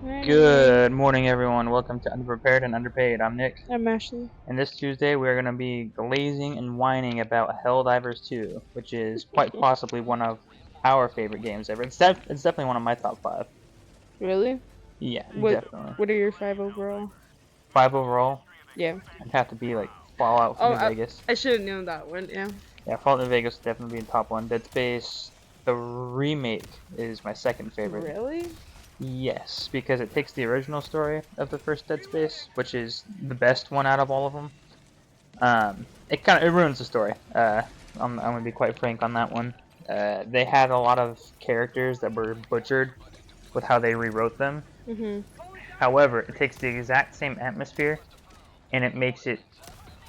Morning. Good morning, everyone. Welcome to Underprepared and Underpaid. I'm Nick, I'm Ashley. and this Tuesday we're going to be glazing and whining about Helldivers 2, which is quite possibly one of our favorite games ever. It's definitely one of my top five. Really? Yeah, What definitely. What are your five overall? Five overall. Yeah. I'd have to be like Fallout Oh, New I, Vegas. I should have known that one. Yeah. Yeah, Fallout New Vegas would definitely be in top one. Dead Space, the remake, is my second favorite. Really? Yes, because it takes the original story of the first Dead Space, which is the best one out of all of them. It ruins the story. I'm gonna be quite frank on that one. They had a lot of characters that were butchered with how they rewrote them. Mhm. However, it takes the exact same atmosphere and it makes it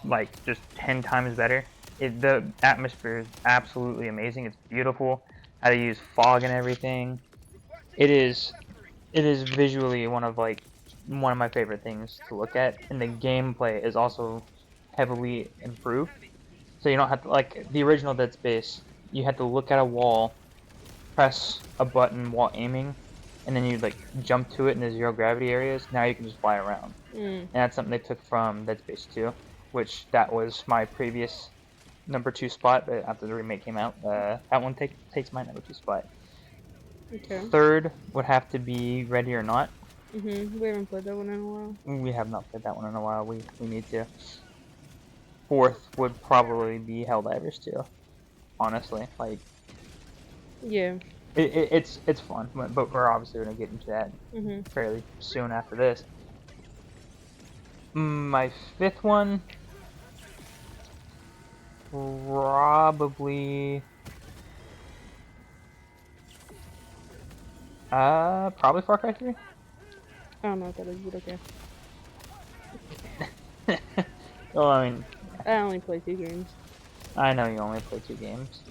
like just 10 times better. The atmosphere is absolutely amazing. It's beautiful. How they use fog and everything. It is it is visually one of my favorite things to look at, and the gameplay is also heavily improved. So you don't have to, like the original Dead Space, you had to look at a wall, press a button while aiming, and then you like jump to it in the zero gravity areas. Now you can just fly around. Mm. And that's something they took from Dead Space 2, which that was my previous number 2 spot, but after the remake came out, that one takes my number 2 spot. Okay. Third would have to be Ready or Not. Mhm. We haven't played that one in a while. We have not played that one in a while. We need to. Fourth would probably be Helldivers 2. Honestly, like Yeah. it's fun, but we're obviously gonna get into that Mhm. fairly soon after this. My fifth one, probably probably Far Cry 3. I don't know what that is, but okay. Well, I mean, I only play two games. I know you only play 2 games,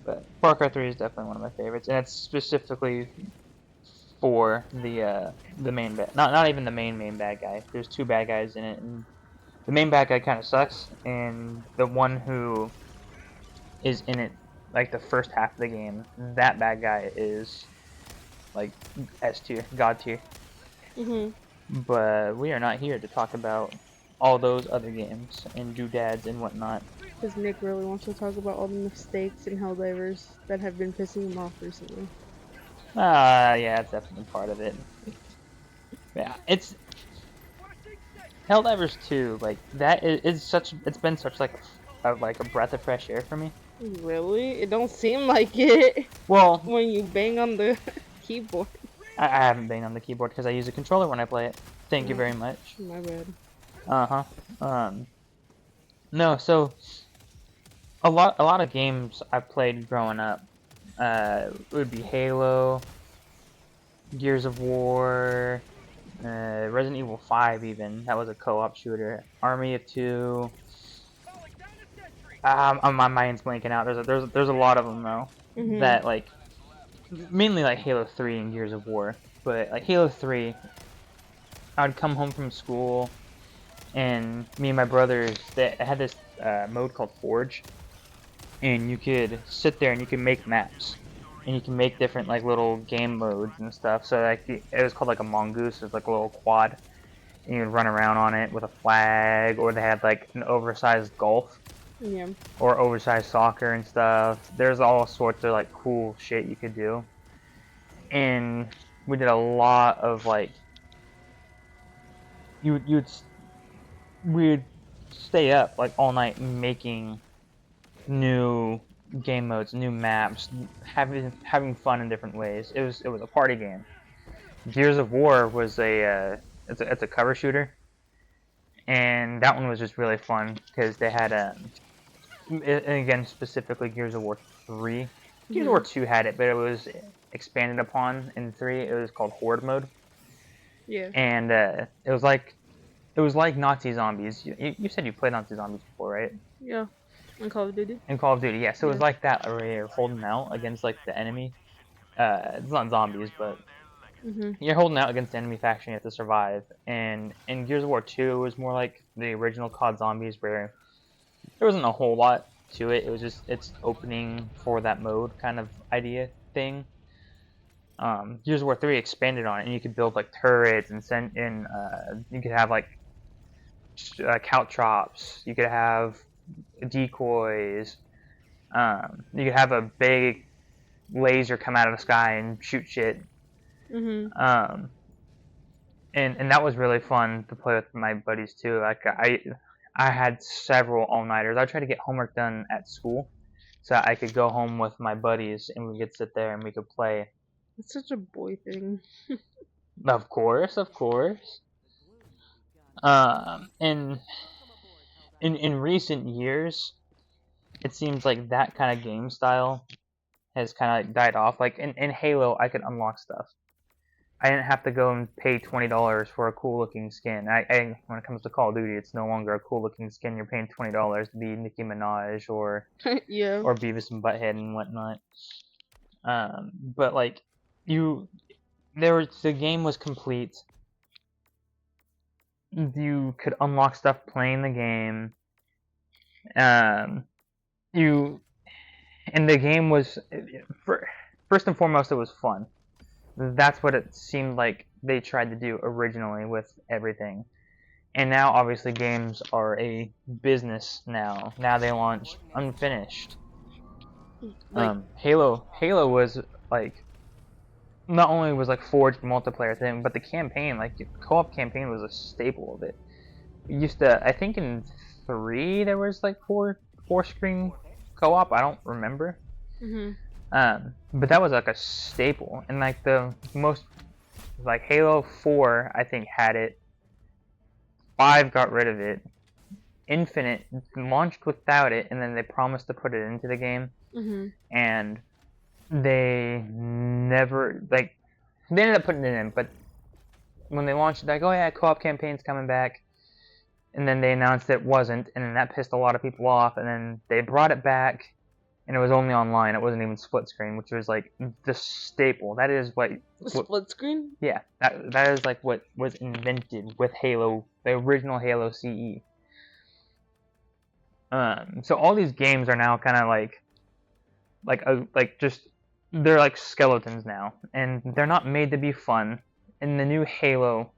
but Far Cry 3 is definitely one of my favorites, and it's specifically for the main bad, not even the main bad guy. There's two bad guys in it, and the main bad guy kind of sucks, and the one who is in it like the first half of the game, that bad guy is like S tier, God tier. Mhm. But we are not here to talk about all those other games and doodads and whatnot. Because Nick really wants to talk about all the mistakes in Helldivers that have been pissing him off recently. Yeah, it's definitely part of it. Yeah, it's Helldivers 2, like that is such. It's been such like a breath of fresh air for me. Really? It don't seem like it Well, when you bang on the keyboard. I haven't been on the keyboard because I use a controller when I play it. Thank you Oh, very much. my bad. Uh huh. No, so a lot of games I played growing up would be Halo, Gears of War, Resident Evil 5 even. That was a co-op shooter. Army of Two. My mind's blanking out. There's a lot of them though Mhm. that like mainly like Halo 3 and Gears of War. But like Halo 3, I would come home from school and me and my brothers they had this mode called Forge, and you could sit there and you can make maps, and you can make different like little game modes and stuff. So like it was called like a mongoose. It was like a little quad, and you would run around on it with a flag, or they had like an oversized golf Yeah. or oversized soccer and stuff. There's all sorts of like cool shit you could do, and we did a lot of like you'd we'd stay up like all night making new game modes, new maps, having fun in different ways. It was a party game. Gears of War was it's a cover shooter, and that one was just really fun because they had again specifically Gears of War 3. Gears of War Mhm. 2 had it, but it was expanded upon in 3. It was called Horde mode, Yeah. and it was like Nazi zombies. You said you played Nazi zombies before, right? Yeah. On Call of Duty. In Call of Duty, yeah. So it was Yeah. like that where you're holding out against like the enemy. It's not zombies, but Mhm. you're holding out against the enemy faction. You have to survive. And in Gears of War 2, it was more like the original COD Zombies, where there wasn't a whole lot to it. It was just it's opening for that mode kind of idea thing. Gears of War 3 expanded on it, and you could build like turrets and you could have like caltrops. You could have decoys. You could have a big laser come out of the sky and shoot shit. Um, and that was really fun to play with my buddies too. Like I had several all-nighters. I tried to get homework done at school, so I could go home with my buddies and we could sit there and we could play. It's such a boy thing. Of course, of course. And in recent years, it seems like that kind of game style has kind of died off. Like in Halo, I could unlock stuff. I didn't have to go and pay $20 for a cool looking skin. When it comes to Call of Duty, it's no longer a cool looking skin. You're paying $20 to be Nicki Minaj or Yeah. or Beavis and Butthead and whatnot. But like the game was complete. You could unlock stuff playing the game. And the game was, first and foremost, it was fun. That's what it seemed like they tried to do originally with everything. And now, obviously, games are a business now. Now they launch unfinished. Halo was like, not only was like forged multiplayer thing, but the campaign, like co-op campaign, was a staple of it. It used to, I think in 3 there was like four screen co-op. I don't remember. But that was like a staple, and like the most, like Halo 4 I think had it. 5 got rid of it. Infinite launched without it, and then they promised to put it into the game, and they never, like, they ended up putting it in, but when they launched it, like, oh yeah, co-op campaign's coming back, and then they announced it wasn't, and then that pissed a lot of people off, and then they brought it back, and it was only online. It wasn't even split screen, which was like the staple. That is what split screen? Yeah, that is like what was invented with Halo, the original Halo CE. So all these games are now kind of like just, they're like skeletons now, and they're not made to be fun. In the new Halo,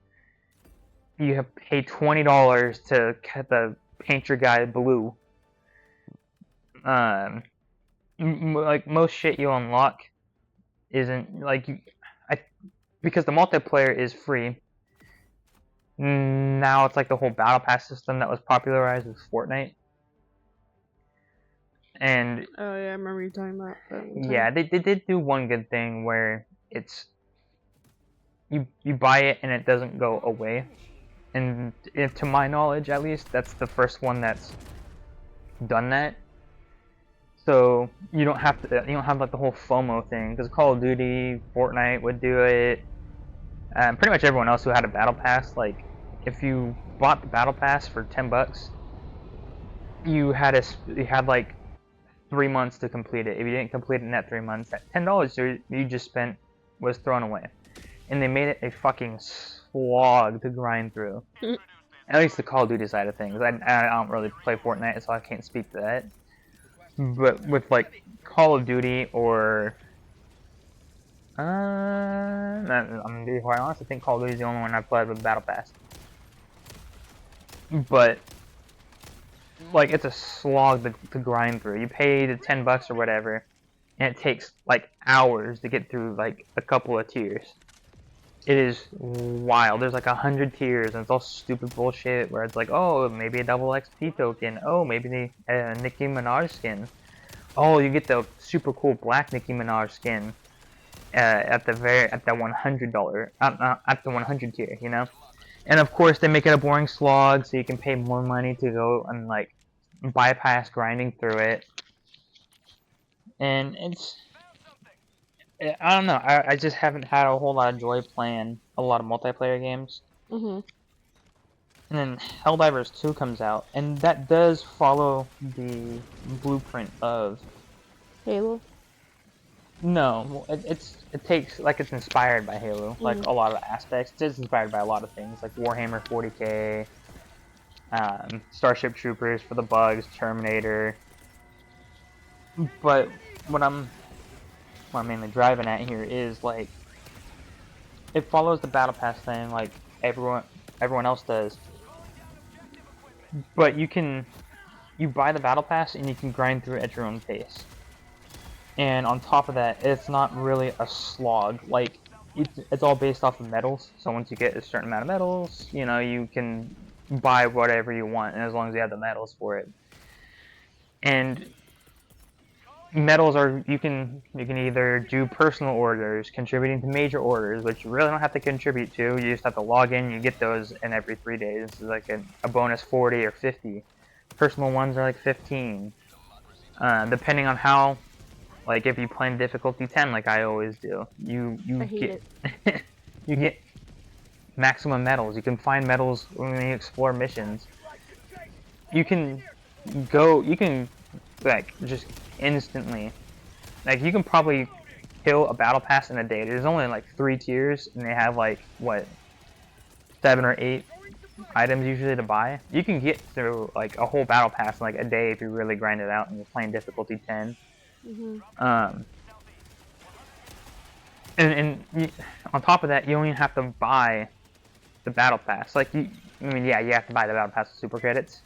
you have to pay $20 to paint your guy blue. Like most shit you unlock isn't like because the multiplayer is free. Now it's like the whole battle pass system that was popularized with Fortnite. And oh yeah, I remember you talking about that. Yeah, they did do one good thing where it's you buy it and it doesn't go away. And to my knowledge, at least, that's the first one that's done that. So you don't have like the whole FOMO thing, because Call of Duty, Fortnite would do it. Pretty much everyone else who had a battle pass, like if you bought the battle pass for $10, you had like 3 months to complete it. If you didn't complete it in that 3 months, that $10 you just spent was thrown away. And they made it a fucking slog to grind through. At least the Call of Duty side of things. I don't really play Fortnite, so I can't speak to that. But with like Call of Duty or I'm gonna be quite honest, I think Call of Duty is the only one I've played with Battle Pass. But like it's a slog to grind through. You pay the $10 or whatever, and it takes like hours to get through like a couple of tiers. It is wild. There's like 100 tiers, and it's all stupid bullshit where it's like, oh, maybe a double XP token. Oh, maybe the Nicki Minaj skin. Oh, you get the super cool black Nicki Minaj skin at the $100 at the 100 tier, you know. And of course, they make it a boring slog, so you can pay more money to go and like bypass grinding through it. And it's, I don't know. I just haven't had a whole lot of joy playing a lot of multiplayer games. And then Helldivers 2 comes out, and that does follow the blueprint of Halo. No, it takes, like, it's inspired by Halo, like a lot of aspects. It's inspired by a lot of things, like Warhammer 40k, Starship Troopers for the bugs, Terminator. But what I'm mainly driving at here is like it follows the battle pass thing like everyone else does. But you buy the battle pass and you can grind through it at your own pace. And on top of that, it's not really a slog. Like it's all based off of medals. So once you get a certain amount of medals, you know, you can buy whatever you want, and as long as you have the medals for it. And medals are you can either do personal orders, contributing to major orders, which you really don't have to contribute to. You just have to log in. You get those in every 3 days. It's like a bonus 40 or 50. Personal ones are like 15, depending on how. Like if you play in difficulty 10, like I always do, you get you get maximum medals. You can find medals when you explore missions. You can like just instantly, like you can probably kill a battle pass in a day. There's only like 3 tiers, and they have like what 7 or 8 items usually to buy. You can get through like a whole battle pass in like a day if you really grind it out and you're playing difficulty 10. And on top of that, you only have to buy the battle pass. Like I mean, yeah, you have to buy the battle pass with super credits,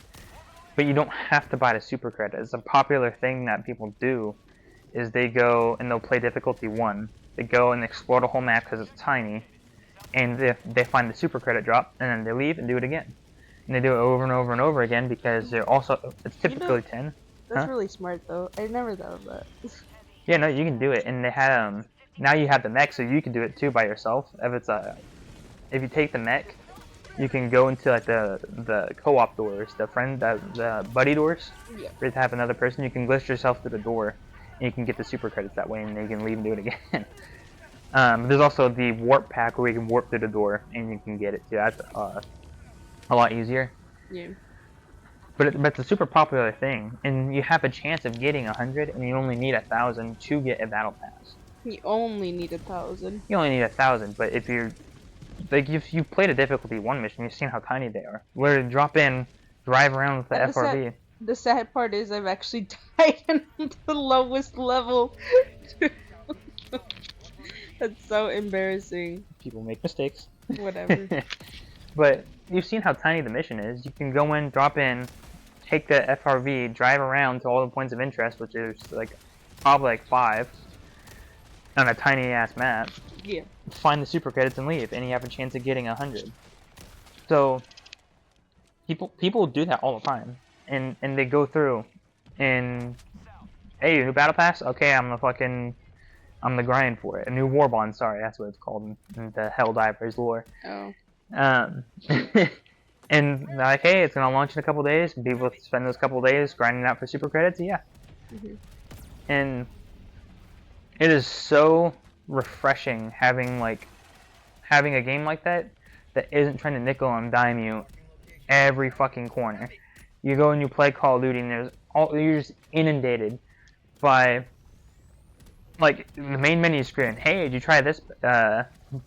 but you don't have to buy the super credits. A popular thing that people do is they go and they'll play difficulty 1. They go and explore the whole map because it's tiny, and they find the super credit drop, and then they leave and do it again. And they do it over and over and over again because they're also it's typically 10. That's really smart though. I never thought of that. Yeah, no, you can do it, and they had now you have the mech, so you can do it too by yourself. If you take the mech, you can go into like the co-op doors, the buddy doors. Yeah. Where you have another person, you can glitch yourself through the door, and you can get the super credits that way, and then you can leave and do it again. There's also the warp pack where you can warp through the door, and you can get it too. That's a lot easier. Yeah. But it's a super popular thing, and you have a chance of getting 100, and you only need 1,000 to get a battle pass. You only need 1,000. You only need 1,000, but if you're like if you played a difficulty 1 mission, you've seen how tiny they are. Where to drop in, drive around with the FRV. The sad part is I've actually died in the lowest level. That's so embarrassing. People make mistakes. Whatever. But you've seen how tiny the mission is. You can go in, drop in, take the FRV, drive around to all the points of interest, which is like probably like 5 on a tiny ass map. Yeah. Find the super credits and leave, and you have a chance of getting 100. So people do that all the time, and they go through and hey, new battle pass. Okay, I'm the grind for it. A new war bond. Sorry, that's what it's called in the Helldivers lore. Oh. And they're like, hey, it's gonna launch in a couple days. And people spend those couple days grinding out for super credits. Yeah. And it is so refreshing having a game like that isn't trying to nickel and dime you every fucking corner. You go and you play Call of Duty, and you're just inundated by like the main menu screen. Hey, did you try this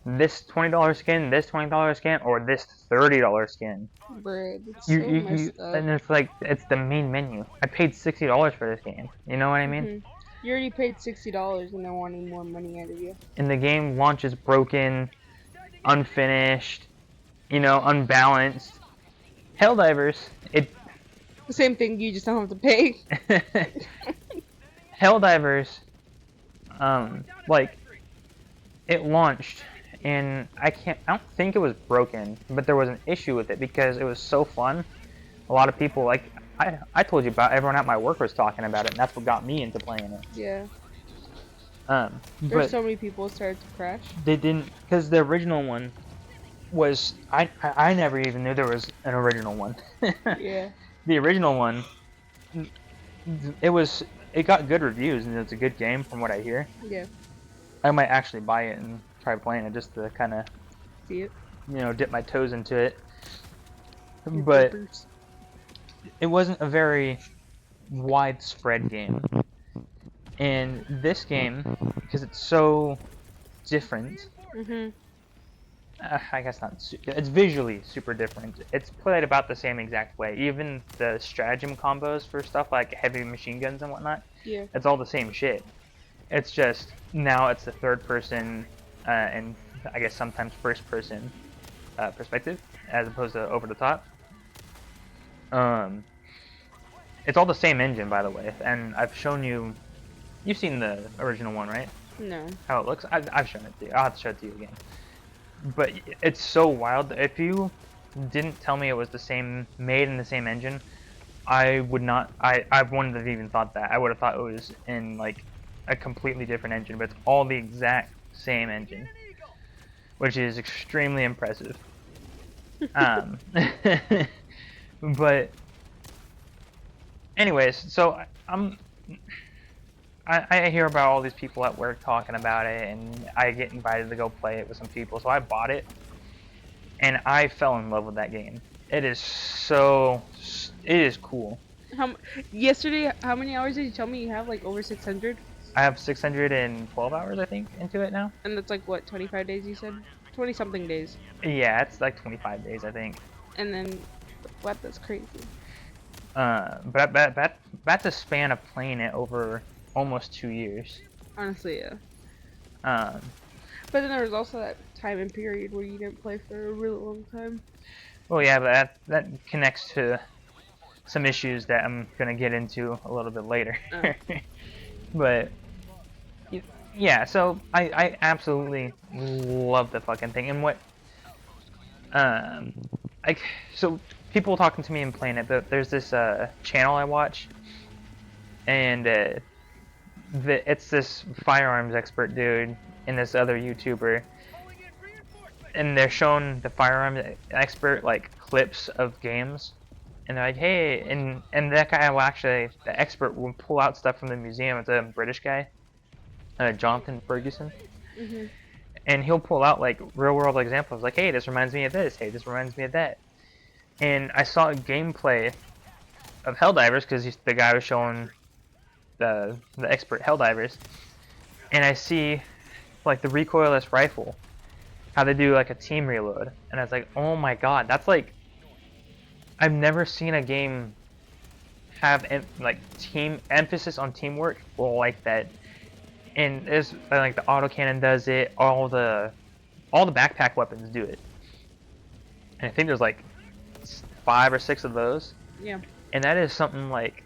this $20 skin, this $20 skin, or this $30 skin? Bruh, that's so messed up. And it's like it's the main menu. I paid $60 for this game. You know what I mean? You already paid $60 and they're wanting more money out of you. And the game launches broken, unfinished, you know, unbalanced. Helldivers, The same thing, you just don't have to pay. Helldivers, like, it launched, and I don't think it was broken, but there was an issue with it because it was so fun. A lot of people, like, I told you about, everyone at my work was talking about it, and that's what got me into playing it. Yeah. There's so many people started to crash. They didn't, because the original one was, I never even knew there was an original one. Yeah. The original one, it got good reviews, and it's a good game from what I hear. Yeah. I might actually buy it and try playing it just to kind of, see it, you know, dip my toes into it. But it wasn't a very widespread game. And this game, because it's so different, I guess not. It's visually super different. It's played about the same exact way. Even the stratagem combos for stuff like heavy machine guns and whatnot. Yeah. It's all the same shit. It's just now it's the third person and I guess sometimes first person perspective as opposed to over the top. It's all the same engine, by the way, and I've shown you. You've seen the original one, right? No. How it looks. I've shown it to you. I'll have to show it to you again. But it's so wild. If you didn't tell me it was the same, made in the same engine, I would not. I wouldn't have even thought that. I would have thought it was in like a completely different engine, but it's all the exact same engine, which is extremely impressive. But anyways, so I hear about all these people at work talking about it, and I get invited to go play it with some people, so I bought it, and I fell in love with that game. It is cool. Yesterday, how many hours did you tell me you have? Like over 600? I have 612 hours, I think, into it now. And that's like what, 25 days you said? 20 something days. Yeah, it's like 25 days, I think. And then, what? That's crazy. But that's a span of playing it over almost 2 years. Honestly, yeah. Um, But then there was also that time and period where you didn't play for a really long time. well, yeah, but that connects to some issues that I'm gonna get into a little bit later. Oh. But yeah, so I absolutely love the fucking thing. And what like, so people talking to me and playing it, there's this channel I watch, and it's this firearms expert dude and this other YouTuber, and they're showing the firearms expert like clips of games, and they're like, hey, and that guy will actually, the expert will pull out stuff from the museum. It's a British guy, Jonathan Ferguson. Mm-hmm. And he'll pull out like real world examples, like, hey, this reminds me of this, hey, this reminds me of that. And I saw a gameplay of Helldivers because the guy was showing the expert Helldivers, and I see like the recoilless rifle, how they do like a team reload, and I was like, oh my god, that's like, I've never seen a game have like team emphasis on teamwork like that. And it's like the autocannon does it, all the backpack weapons do it, and I think there's like 5 or 6 of those. Yeah. And that is something like,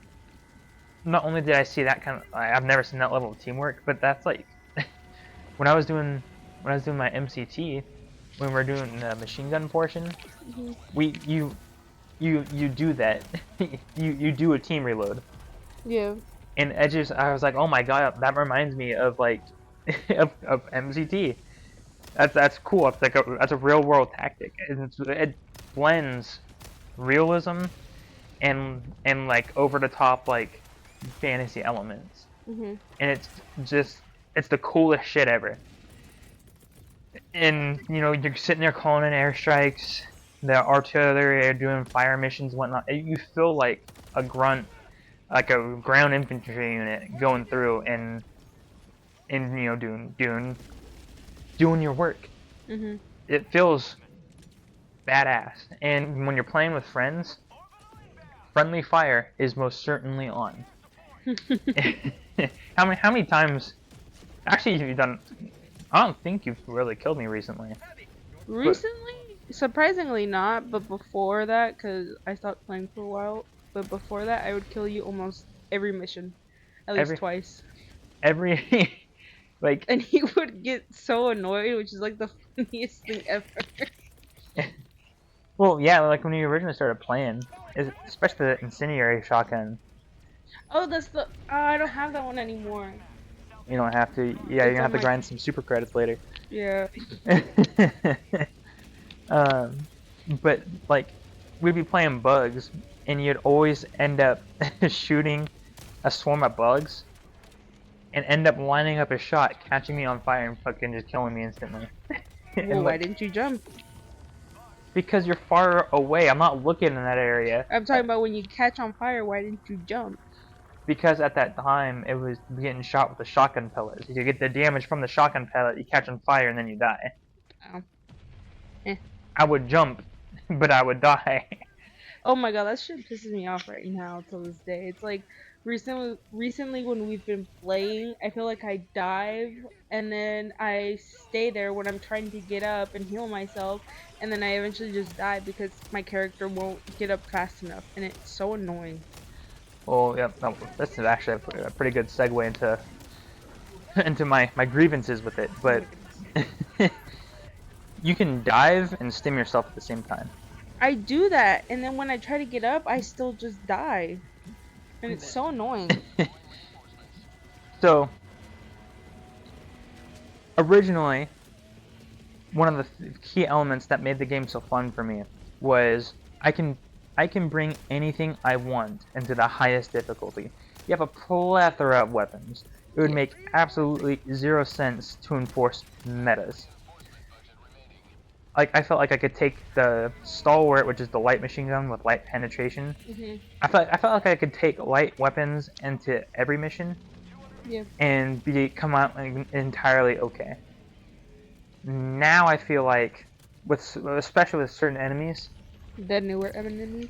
not only did I see that kind of, I've never seen that level of teamwork, but that's like when I was doing my MCT, when we were doing the machine gun portion, Mm-hmm. you do that. you do a team reload. Yeah. And I was like, oh my god, that reminds me of like of MCT. That's cool. It's like that's a real world tactic. It blends realism and like over the top like fantasy elements. Mm-hmm. And it's the coolest shit ever. And you know, you're sitting there calling in airstrikes, the artillery are doing fire missions and whatnot. You feel like a grunt, like a ground infantry unit going through and you know, doing your work. Mm-hmm. It feels badass. And when you're playing with friends, friendly fire is most certainly on. How many times? Actually, you've done. I don't think you've really killed me recently. Recently? Surprisingly not, but before that, because I stopped playing for a while, but before that, I would kill you almost every mission. At least twice. Every like. And he would get so annoyed, which is like the funniest thing ever. Well, yeah, like when you originally started playing, especially the incendiary shotgun. Oh, that's the. Oh, I don't have that one anymore. You don't have to. Yeah, you're gonna have to grind some super credits later. Yeah. But like, we'd be playing bugs, and you'd always end up shooting a swarm of bugs, and end up lining up a shot, catching me on fire, and fucking just killing me instantly. Well, why didn't you jump? Because you're far away. I'm not looking in that area. I'm talking about when you catch on fire, why didn't you jump? Because at that time, it was getting shot with a shotgun pellet. You get the damage from the shotgun pellet, you catch on fire, and then you die. Oh. Eh. I would jump, but I would die. Oh my god, that shit pisses me off right now till this day. It's like, Recently when we've been playing, I feel like I dive and then I stay there when I'm trying to get up and heal myself, and then I eventually just die because my character won't get up fast enough, and it's so annoying. Well, yeah, no, this is actually a pretty good segue into into my grievances with it. Oh But my goodness. you can dive and stim yourself at the same time. I do that, and then when I try to get up, I still just die, and it's so annoying. So originally, one of the key elements that made the game so fun for me was I can I can bring anything I want into the highest difficulty. You have a plethora of weapons. It would Yeah. make absolutely zero sense to enforce metas. Like I felt like I could take the stalwart, which is the light machine gun with light penetration. Mhm. I felt like I could take light weapons into every mission Yeah. and come out entirely okay. Now I feel like, especially with certain enemies, The newer enemies.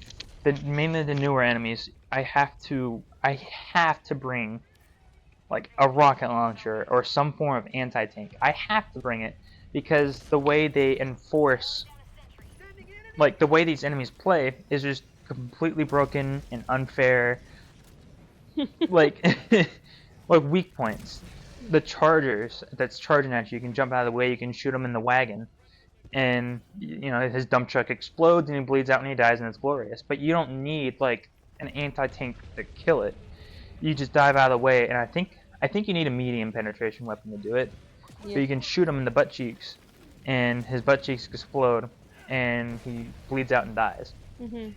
mainly the newer enemies, I have to bring like a rocket launcher or some form of anti-tank. I have to bring it because the way they enforce, like the way these enemies play, is just completely broken and unfair. Like, like weak points. The chargers that's charging at you, you can jump out of the way, you can shoot them in the wagon, and you know his dump truck explodes and he bleeds out and he dies and it's glorious. But you don't need like an anti-tank to kill it. You just dive out of the way, and I think you need a medium penetration weapon to do it. But Yeah. you can shoot him in the butt cheeks, and his butt cheeks explode, and he bleeds out and dies. Mhm.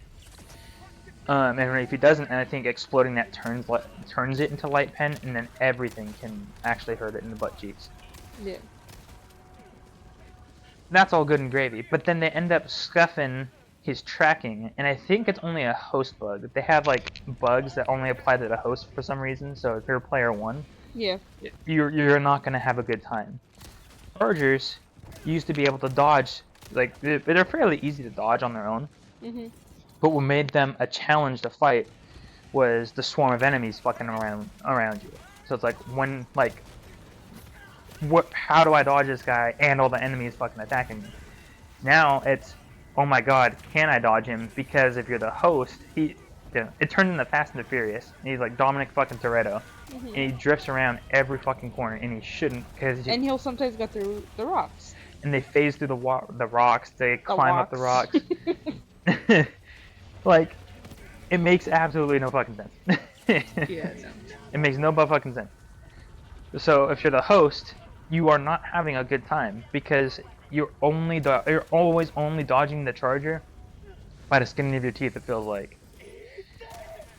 And if he doesn't, and I think exploding that turns it into light pen, and then everything can actually hurt it in the butt cheeks. Yeah. That's all good and gravy, but then they end up scuffing his tracking, and I think it's only a host bug. They have like bugs that only apply to the host for some reason, so if you're player one, Yeah. you're not gonna have a good time. Chargers used to be able to dodge, like they're fairly easy to dodge on their own, Mhm. but what made them a challenge to fight was the swarm of enemies fucking around you. So it's like when like how do I dodge this guy and all the enemies fucking attacking me? Now it's, oh my god, can I dodge him? Because if you're the host, it turned into Fast and the Furious. And he's like Dominic fucking Toretto, and Mhm. he drifts around every fucking corner, and he shouldn't because And he'll sometimes go through the rocks. and they phase through the rocks, they The climb up the walks. rocks. Like it makes absolutely no fucking sense. Yeah. No. It makes no fucking sense. So if you're the host, you are not having a good time because you're always only dodging the charger by the skin of your teeth. It feels like.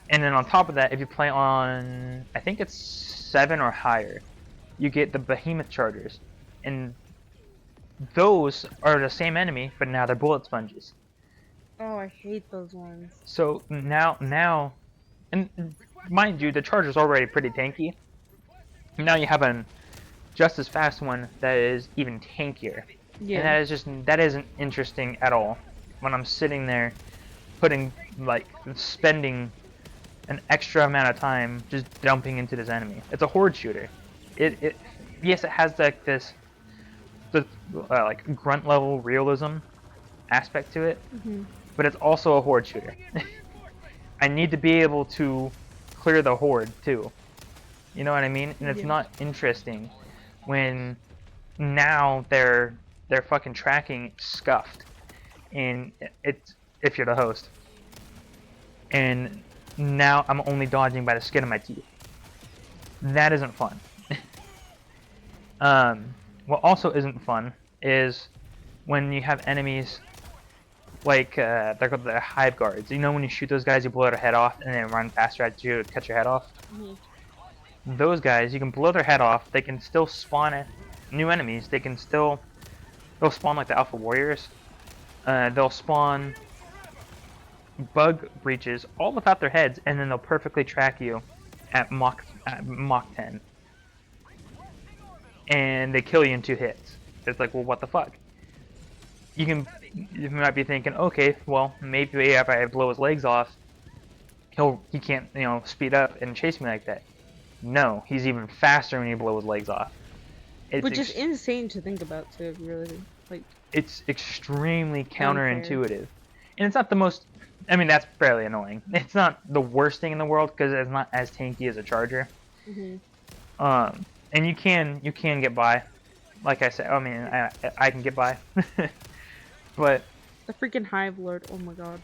And then on top of that, if you play on, I think it's 7 or higher, you get the behemoth chargers, and those are the same enemy, but now they're bullet sponges. Oh, I hate those ones. So now, and mind you, the charger's already pretty tanky. Now you have an just as fast one that is even tankier, and Yeah. that isn't interesting at all. When I'm sitting there, spending an extra amount of time just dumping into this enemy. It's a horde shooter. It yes, it has like the like grunt level realism aspect to it, Mhm. but it's also a horde shooter. I need to be able to clear the horde too. You know what I mean? And it's Yeah. not interesting when now they're fucking tracking scuffed, and it's if you're the host, and now I'm only dodging by the skin of my teeth. That isn't fun. What also isn't fun is when you have enemies like they're called the hive guards. You know when you shoot those guys, you blow their head off, and they run faster at you to cut your head off. Mhm. Those guys, you can blow their head off. They can still spawn new enemies. They'll spawn like the alpha warriors. They'll spawn bug breaches all without their heads, and then they'll perfectly track you at Mach 10, and they kill you in 2 hits. It's like, well, what the fuck? You might be thinking, okay, well, maybe if I blow his legs off, he can't, you know, speed up and chase me like that. No, he's even faster when you blow his legs off. It's Which is insane to think about, too, really. Like, it's extremely unfair. counterintuitive, and it's not the most. I mean, that's fairly annoying. It's not the worst thing in the world because it's not as tanky as a charger. Hmm. And you can get by. Like I said, I mean, I can get by, but The freaking Hive Lord, oh my god.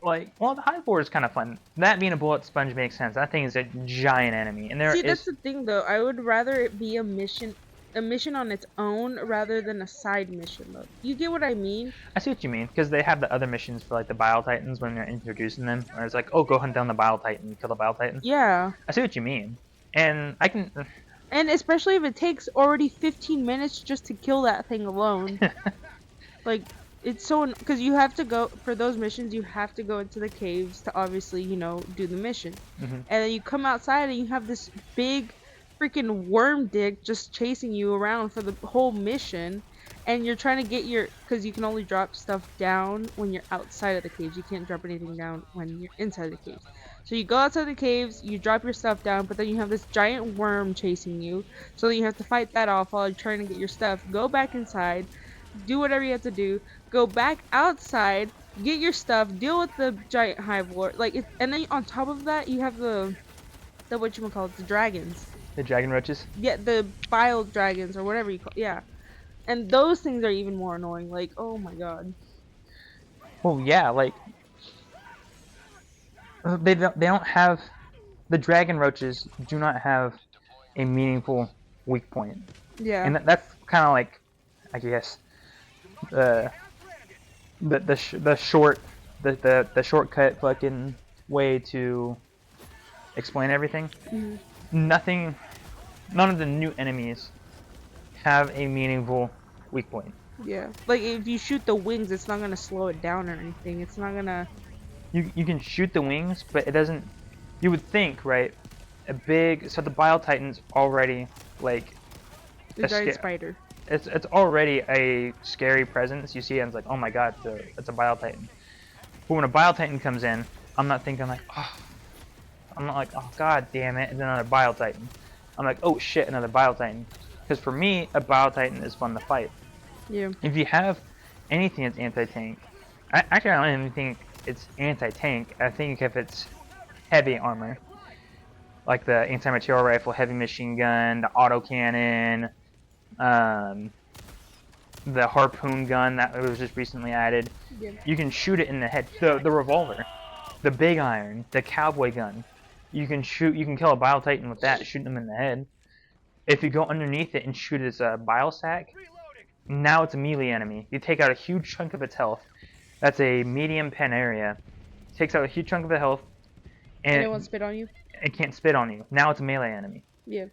like, well, the Hive Lord is kind of fun. That being a bullet sponge makes sense. That thing is a giant enemy, and there See, that's is. the thing, though. I would rather it be a mission on its own rather than a side mission, though. You get what I mean? I see what you mean because they have the other missions for like the Bile Titans when they're introducing them, where it's like, oh, go hunt down the Bile Titan, kill the Bile Titan. Yeah. I see what you mean, and I can. And especially if it takes already 15 minutes just to kill that thing alone. Like, it's so... Because you have to go... For those missions, you have to go into the caves to obviously, you know, do the mission. Mm-hmm. And then you come outside and you have this big freaking worm dick just chasing you around for the whole mission. And you're trying to get your... Because you can only drop stuff down when you're outside of the caves. You can't drop anything down when you're inside the caves. So you go outside the caves, you drop your stuff down, but then you have this giant worm chasing you. So then you have to fight that off while you're trying to get your stuff. Go back inside, do whatever you have to do, go back outside, get your stuff, deal with the giant hive lord. Like, and then on top of that, you have the whatchamacallit, the dragons. The dragon roaches. Yeah, the bile dragons or whatever you call. Yeah, and those things are even more annoying. Like, oh my god. Well, yeah, like they don't have the dragon roaches do not have a meaningful weak point, Yeah. and that's kind of like, I guess, the the shortcut fucking way to explain everything. Mm-hmm. None of the new enemies have a meaningful weak point. Yeah. Like, if you shoot the wings, it's not gonna slow it down or anything. It's not gonna... You can shoot the wings, but it doesn't. You would think, right? So the Bile Titan's already like The giant spider. it's already a scary presence. You see it and it's like, oh my god, it's a Bile Titan. But when a Bile Titan comes in, I'm not thinking like, oh, I'm not like, oh god damn it, it's another Bile Titan. I'm like, oh shit, another Bile Titan. Because for me, a Bile Titan is fun to fight. Yeah. If you have anything that's anti-tank, actually I don't even think it's anti-tank. I think if it's heavy armor, like the anti-material rifle, heavy machine gun, the autocannon, the harpoon gun that was just recently added, Yeah. you can shoot it in the head. The revolver, the big iron, the cowboy gun, you can kill a Bile Titan with that, shooting them in the head. If you go underneath it and shoot its bile sac, now it's a melee enemy. You take out a huge chunk of its health. That's a medium pen area. Takes out a huge chunk of the health, and it won't spit on you? it can't spit on you. Now it's a melee enemy. Yeah.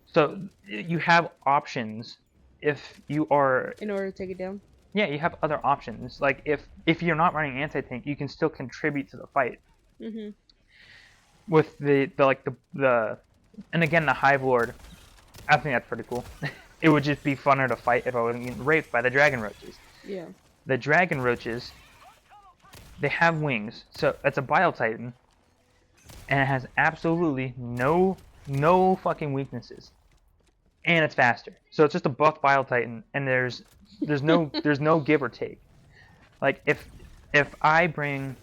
So you have options if you are... In order to take it down? Yeah, you have other options. Like if you're not running anti-tank, you can still contribute to the fight. Mm-hmm. With the and again, the Hive Lord, I think that's pretty cool. It would just be funner to fight if I wasn't getting raped by the dragon roaches. Yeah. The dragon roaches, they have wings, so it's a Bile Titan, and it has absolutely no fucking weaknesses, and it's faster. So it's just a buff Bile Titan, and there's no give or take. Like if I bring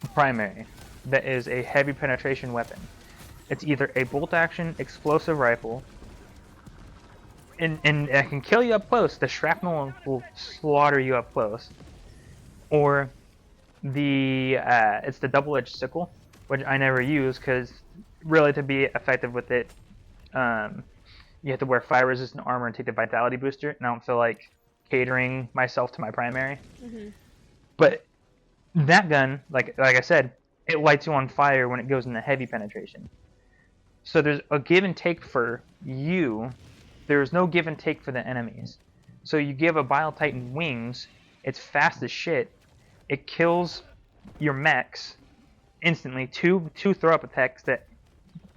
a primary that is a heavy penetration weapon, it's either a bolt action explosive rifle, and it can kill you up close. The shrapnel will slaughter you up close, or it's the double-edged sickle, which I never use because really to be effective with it, you have to wear fire-resistant armor and take the vitality booster, and I don't feel like catering myself to my primary. Mm-hmm. But that gun, like I said, it lights you on fire when it goes into heavy penetration. So there's a give and take for you. There's no give and take for the enemies. So you give a Bile Titan wings, it's fast as shit. It kills your mechs instantly. Two throw-up attacks that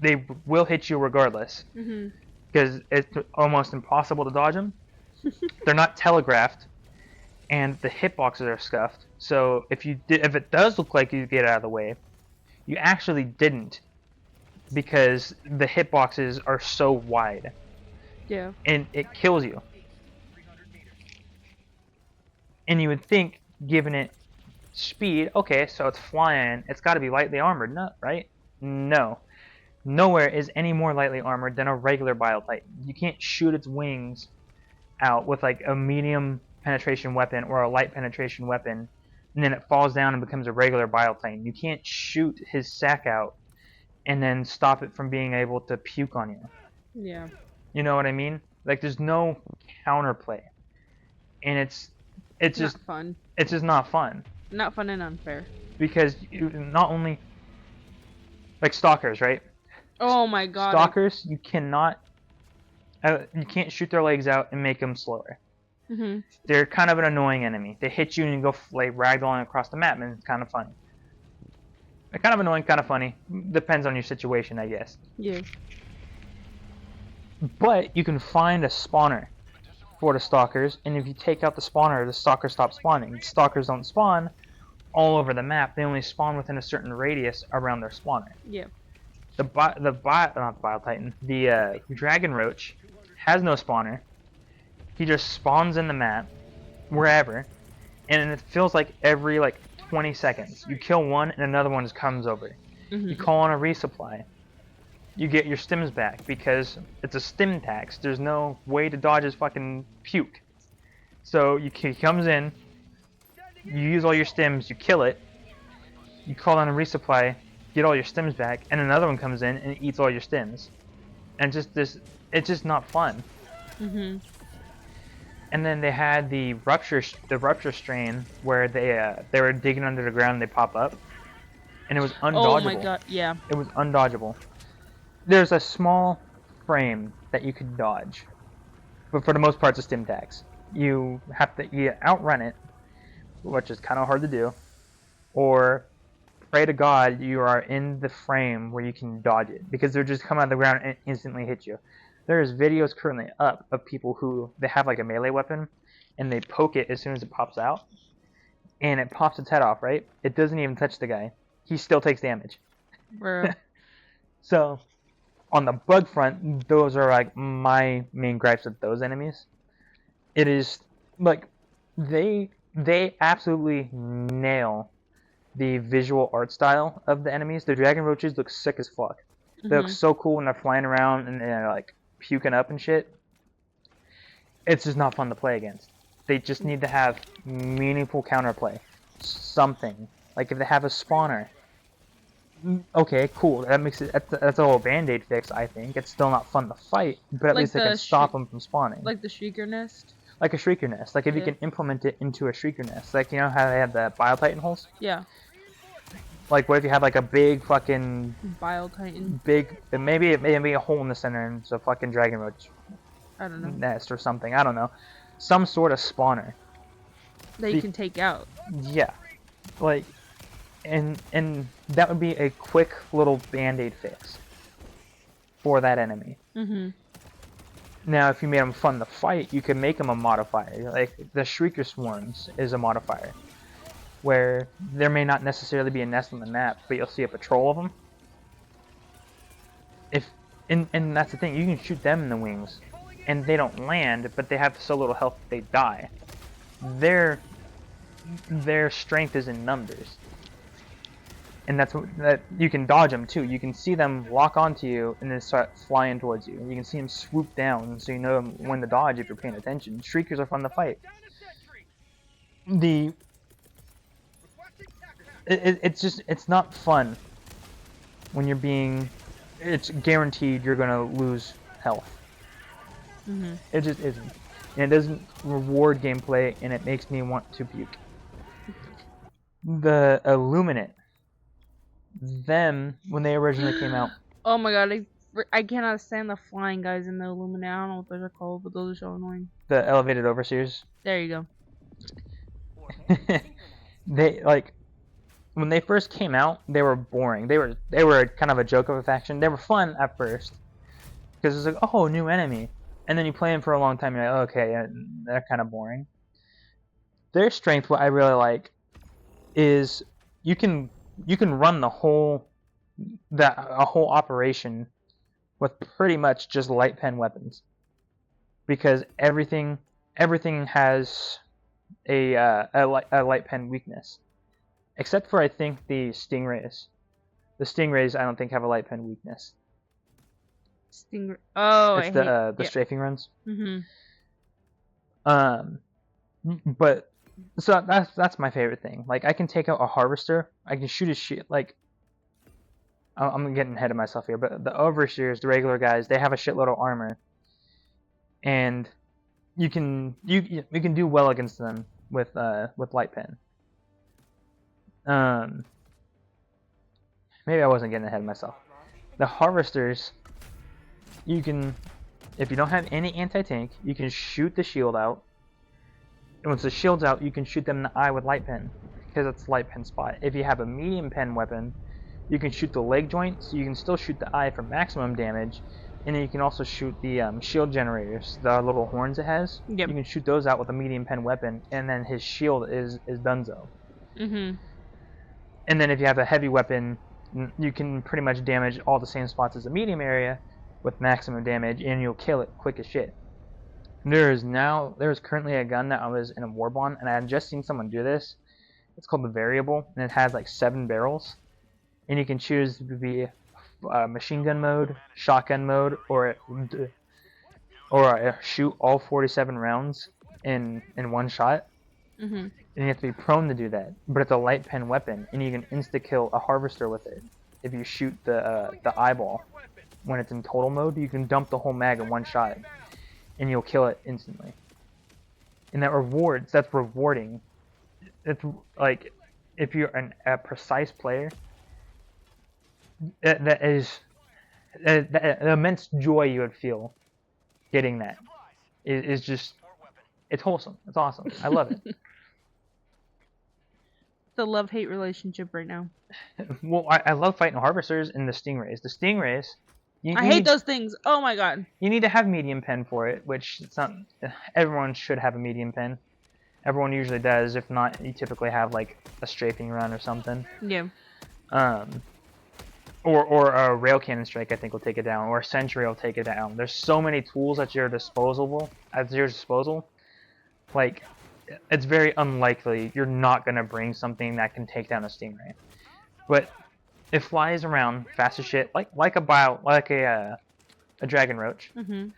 they will hit you regardless. Mm-hmm. Because it's almost impossible to dodge them. They're not telegraphed, and the hitboxes are scuffed. So if it does look like you get out of the way, You actually didn't, because the hitboxes are so wide. Yeah. And it kills you. And you would think, given it speed, okay, so it's flying, it's got to be lightly armored, no, right? No. Nowhere is any more lightly armored than a regular Biotitan. You can't shoot its wings out with like a medium penetration weapon or a light penetration weapon, and then it falls down and becomes a regular Biotitan. You can't shoot his sack out and then stop it from being able to puke on you. Yeah. You know what I mean? Like, there's no counterplay, and it's just Not fun. it's just not fun. Not fun and unfair. Because you not only, like, stalkers, right? Oh my god. Stalkers, you cannot, you can't shoot their legs out and make them slower. Mm-hmm. They're kind of an annoying enemy. They hit you and you go like ragdolling across the map, and it's kind of funny. They're kind of annoying, kind of funny. Depends on your situation, I guess. Yeah. But you can find a spawner for the stalkers, and if you take out the spawner, the stalkers stop spawning. Stalkers don't spawn all over the map. They only spawn within a certain radius around their spawner. Yeah. The dragon roach has no spawner. He just spawns in the map wherever, and it feels like every like 20 seconds you kill one and another one just comes over. Mm-hmm. You call on a resupply. You get your stims back because it's a stim tax. There's no way to dodge his fucking puke. So he comes in, you use all your stims, you kill it, you call on a resupply, get all your stims back, and another one comes in and eats all your stims. And it's just not fun. Mm-hmm. And then they had the rupture strain where they were digging under the ground and they pop up, and it was undodgeable. Oh my god, yeah. It was undodgeable. There's a small frame that you could dodge, but for the most part it's a stim tax. You have to either outrun it, which is kind of hard to do, or pray to God you are in the frame where you can dodge it, because they'll just come out of the ground and instantly hit you. There's videos currently up of people who they have like a melee weapon and they poke it as soon as it pops out, and it pops its head off, right? It doesn't even touch the guy. He still takes damage. Bro. So on the bug front, those are like my main gripes with those enemies. It is like they absolutely nail the visual art style of the enemies. The dragon roaches look sick as fuck. They look so cool when they're flying around and they're like puking up and shit. It's just not fun to play against. They just need to have meaningful counterplay. Something. Like if they have a spawner. Okay, cool. That makes it. That's a little band-aid fix, I think. It's still not fun to fight, but at Like least they can stop them from spawning. Like the Shrieker Nest? Like a Shrieker Nest. Like if you can implement it into a Shrieker Nest. Like, you know how they have the Biotitan holes? Yeah. Like what if you had like a big fucking... Biotitan. Big... Maybe it may be a hole in the center and it's a fucking dragon roach I don't know. nest or something. I don't know. Some sort of spawner. That you can take out. Yeah. Like... And that would be a quick little band-aid fix for that enemy. Mm-hmm. Now, if you made them fun to fight, you could make them a modifier. Like the Shrieker Swarms is a modifier, where there may not necessarily be a nest on the map, but you'll see a patrol of them. And that's the thing, you can shoot them in the wings, and they don't land, but they have so little health that they die. Their strength is in numbers. And that you can dodge them too. You can see them lock onto you and then start flying towards you. You can see them swoop down, so you know when to dodge if you're paying attention. Shriekers are fun to fight. It's not fun when you're being. It's guaranteed you're gonna lose health. Mm-hmm. It just isn't, and it doesn't reward gameplay, and it makes me want to puke. The Illuminate. Them, when they originally came out. Oh my god, I cannot stand the flying guys in the Illuminati. I don't know what those are called, but those are so annoying. The Elevated Overseers. There you go. They, like, when they first came out, they were boring. They were kind of a joke of a faction. They were fun at first, because it's like, oh, new enemy. And then you play them for a long time, you're like, okay, yeah, they're kind of boring. Their strength, what I really like, is you can run the whole a whole operation with pretty much just light pen weapons, because everything has a light pen weakness, except for I think the stingrays. The stingrays I don't think have a light pen weakness. Stinger. Oh, It's I hate. the Yeah. strafing runs. Mhm. But so that's my favorite thing. Like, I can take out a harvester. I can shoot his shit. Like, I'm getting ahead of myself here, but the overseers, the regular guys, they have a shitload of armor, and you can do well against them with light pen. Maybe I wasn't getting ahead of myself. The harvesters, you can, if you don't have any anti-tank, you can shoot the shield out. And once the shield's out, you can shoot them in the eye with light pen, because it's light pen spot. If you have a medium pen weapon, you can shoot the leg joint, so you can still shoot the eye for maximum damage. And then you can also shoot the shield generators, the little horns it has. Yep. You can shoot those out with a medium pen weapon, and then his shield is donezo. Mhm. And then if you have a heavy weapon, you can pretty much damage all the same spots as a medium area with maximum damage, and you'll kill it quick as shit. There's currently a gun that I was in a warb on, and I had just seen someone do this. It's called the variable, and it has like 7 barrels, and you can choose to be machine gun mode, shotgun mode, or shoot all 47 rounds in one shot. Mhm. And you have to be prone to do that, but it's a light pen weapon, and you can insta kill a harvester with it. If you shoot the eyeball when it's in total mode, you can dump the whole mag in one shot, and you'll kill it instantly. And that's rewarding. It's like, if you're a precise player, that is the immense joy you would feel getting that is just, it's wholesome. It's awesome. I love it. The love-hate relationship right now. Well, I love fighting harvesters and the stingrays. The stingrays, I hate those things. Oh my god. you need to have medium pen for it, which it's not. Everyone should have a medium pen. Everyone usually does. If not, you typically have like a strafing run or something. Yeah. Or a rail cannon strike, I think, will take it down, or a sentry will take it down. There's so many tools at your disposal. Like, it's very unlikely you're not gonna bring something that can take down a stingray. But it flies around fast as shit, like a dragon roach. Mhm.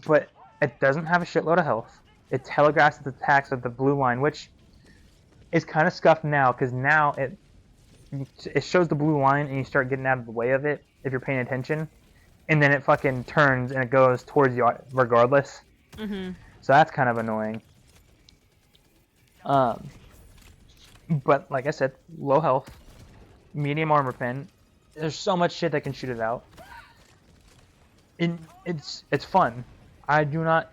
But it doesn't have a shitload of health. It telegraphs its attacks with the blue line, which is kind of scuffed now, because now it shows the blue line and you start getting out of the way of it if you're paying attention, and then it fucking turns and it goes towards you regardless. Mhm. So that's kind of annoying. But like I said, low health, medium armor pen. There's so much shit that can shoot it out. And it's fun. I do not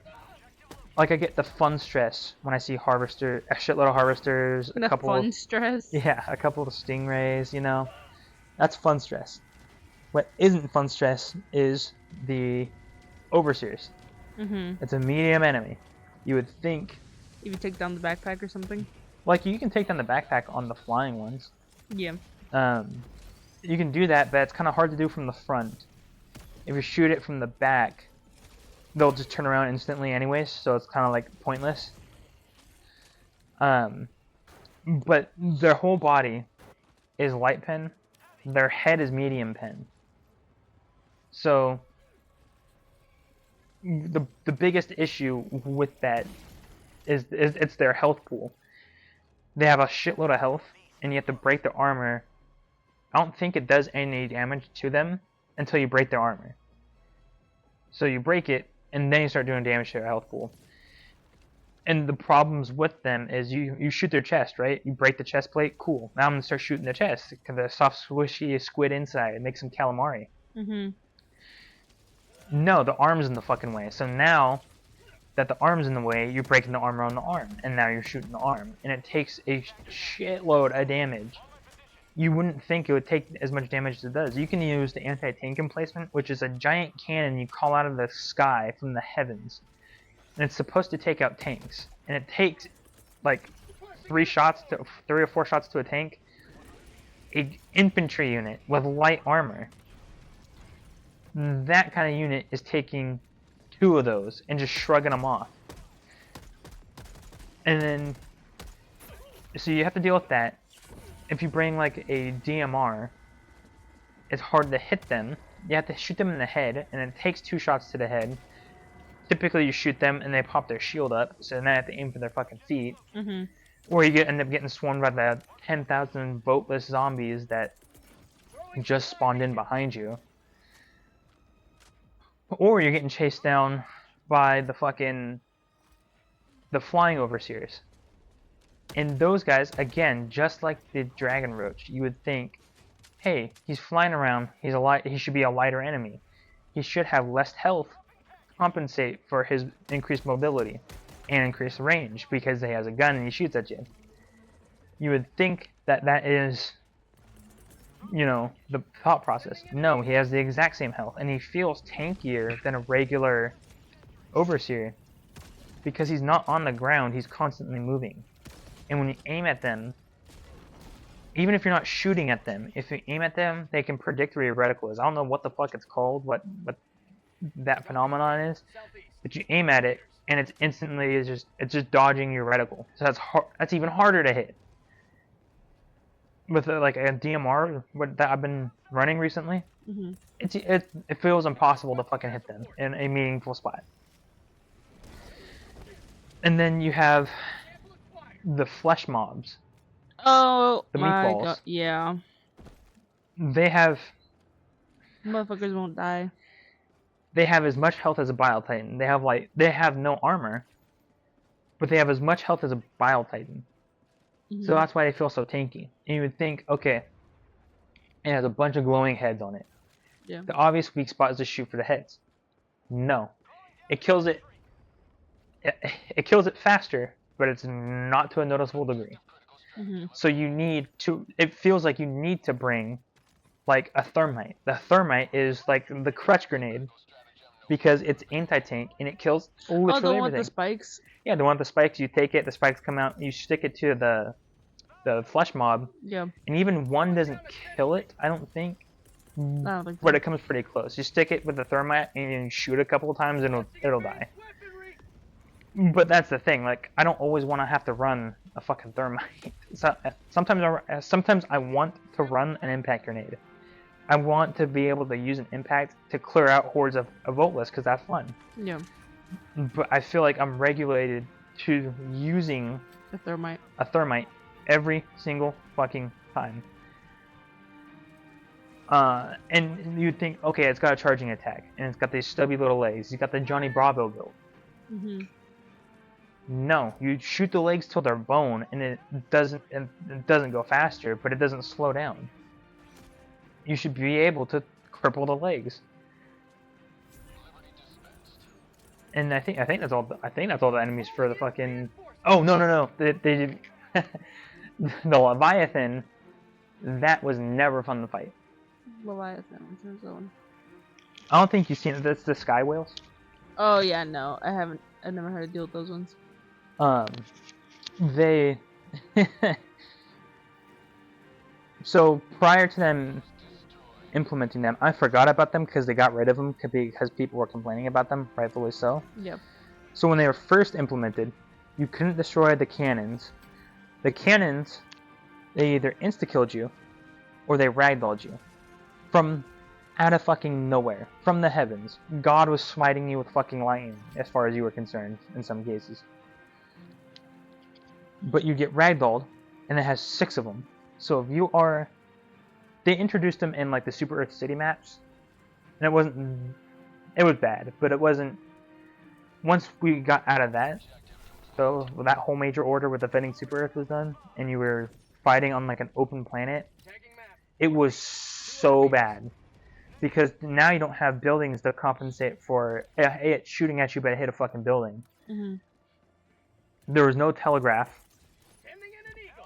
like. I get the fun stress when I see a shitload of harvesters, The fun stress. yeah, a couple of stingrays. You know, that's fun stress. What isn't fun stress is the overseers. Mhm. It's a medium enemy. You would think, If you take down the backpack or something. like, you can take down the backpack on the flying ones. Yeah. You can do that, but it's kind of hard to do from the front. If you shoot it from the back, they'll just turn around instantly anyways, so it's kind of like pointless. But their whole body is light pen. Their head is medium pen. So the biggest issue with that is it's their health pool. They have a shitload of health, and you have to break their armor. I don't think it does any damage to them until you break their armor. So you break it, and then you start doing damage to their health pool. And the problems with them is you shoot their chest, right? You break the chest plate, cool. Now I'm gonna start shooting their chest, because the soft squishy squid inside, it makes them calamari. Mhm. No, the arm's in the fucking way. So now that the arm's in the way, you're breaking the armor on the arm, and now you're shooting the arm, and it takes a shitload of damage. You wouldn't think it would take as much damage as it does. You can use the anti-tank emplacement, which is a giant cannon you call out of the sky from the heavens, and it's supposed to take out tanks. And it takes like 3 or 4 shots to a tank, a infantry unit with light armor. That kind of unit is taking 2 of those and just shrugging them off. And then, so you have to deal with that. If you bring like a DMR, it's hard to hit them. You have to shoot them in the head, and it takes 2 shots to the head. Typically, you shoot them and they pop their shield up, so then I have to aim for their fucking feet. Or you end up getting swarmed by the 10,000 voteless zombies that just spawned in behind you. Or you're getting chased down by the flying overseers. And those guys, again, just like the dragon roach, you would think, hey, he's flying around, he should be a lighter enemy. He should have less health to compensate for his increased mobility and increased range because he has a gun and he shoots at you. You would think that that is, you know, the thought process. No, he has the exact same health, and he feels tankier than a regular overseer because he's not on the ground, he's constantly moving. And when you aim at them, even if you're not shooting at them, if you aim at them, they can predict where your reticle is. I don't know what the fuck it's called, what that phenomenon is, but you aim at it, and it's instantly it's just dodging your reticle. So that's even harder to hit. With like a DMR that I've been running recently, it feels impossible to fucking hit them in a meaningful spot. And then you have the flesh mobs. Oh the my meatballs. god, yeah. They have Motherfuckers won't die. They have as much health as a Bile Titan. They have no armor, but they have as much health as a Bile Titan. So that's why they feel so tanky. And you would think, okay, it has a bunch of glowing heads on it. Yeah. The obvious weak spot is to shoot for the heads. No, it kills it. It kills it faster, but it's not to a noticeable degree. So you need to. It feels like you need to bring, like, a thermite. The thermite is like the crutch grenade, because it's anti-tank and it kills literally everything. Oh, the one with the spikes? Yeah, the one with the spikes. You take it, the spikes come out, you stick it to the flesh mob. Yeah. And even one doesn't kill it, I don't think. I don't think so. But it comes pretty close. You stick it with the thermite and you shoot a couple of times and it'll die. But that's the thing, like, I don't always want to have to run a fucking thermite. Sometimes I want to run an impact grenade. I want to be able to use an impact to clear out hordes of voteless, because that's fun. Yeah. But I feel like I'm regulated to using A thermite every single fucking time. And you'd think, okay, it's got a charging attack, and it's got these stubby little legs. You got the Johnny Bravo build. No, you shoot the legs till they're bone, and it doesn't go faster, but it doesn't slow down. You should be able to cripple the legs. And I think that's all. I think that's all the enemies for the fucking. Oh no! They the Leviathan. That was never fun to fight. Leviathan, what's that one? I don't think you've seen it. That's the sky whales. Oh yeah, no, I haven't. I've never had to deal with those ones. They. So prior to them implementing them, I forgot about them because they got rid of them because people were complaining about them, rightfully so. Yep. So when they were first implemented, you couldn't destroy the cannons. The cannons, they either insta-killed you, or they ragdolled you. From out of fucking nowhere. From the heavens. God was smiting you with fucking lightning, as far as you were concerned, in some cases. But you get ragdolled, and it has 6 of them. So if you are... They introduced them in, like, the Super Earth City maps. And it wasn't... It was bad, but it wasn't... Once we got out of that, so that whole major order with defending Super Earth was done, and you were fighting on, like, an open planet, it was so bad. Because now you don't have buildings to compensate for it shooting at you, but it hit a fucking building. There was no telegraph.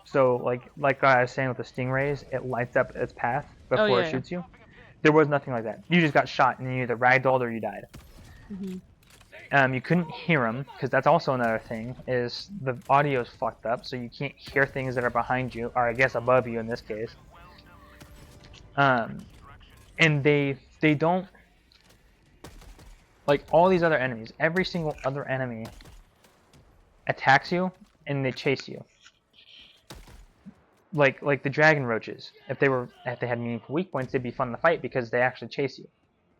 So, like I was saying with the stingrays, it lights up its path before it shoots you. There was nothing like that. You just got shot, and you either ragdolled or you died. You couldn't hear them, because that's also another thing, is the audio's fucked up, so you can't hear things that are behind you, or I guess above you in this case. And they don't, like, all these other enemies, every single other enemy attacks you and they chase you. Like the dragon roaches, if they had meaningful weak points, they'd be fun to fight because they actually chase you.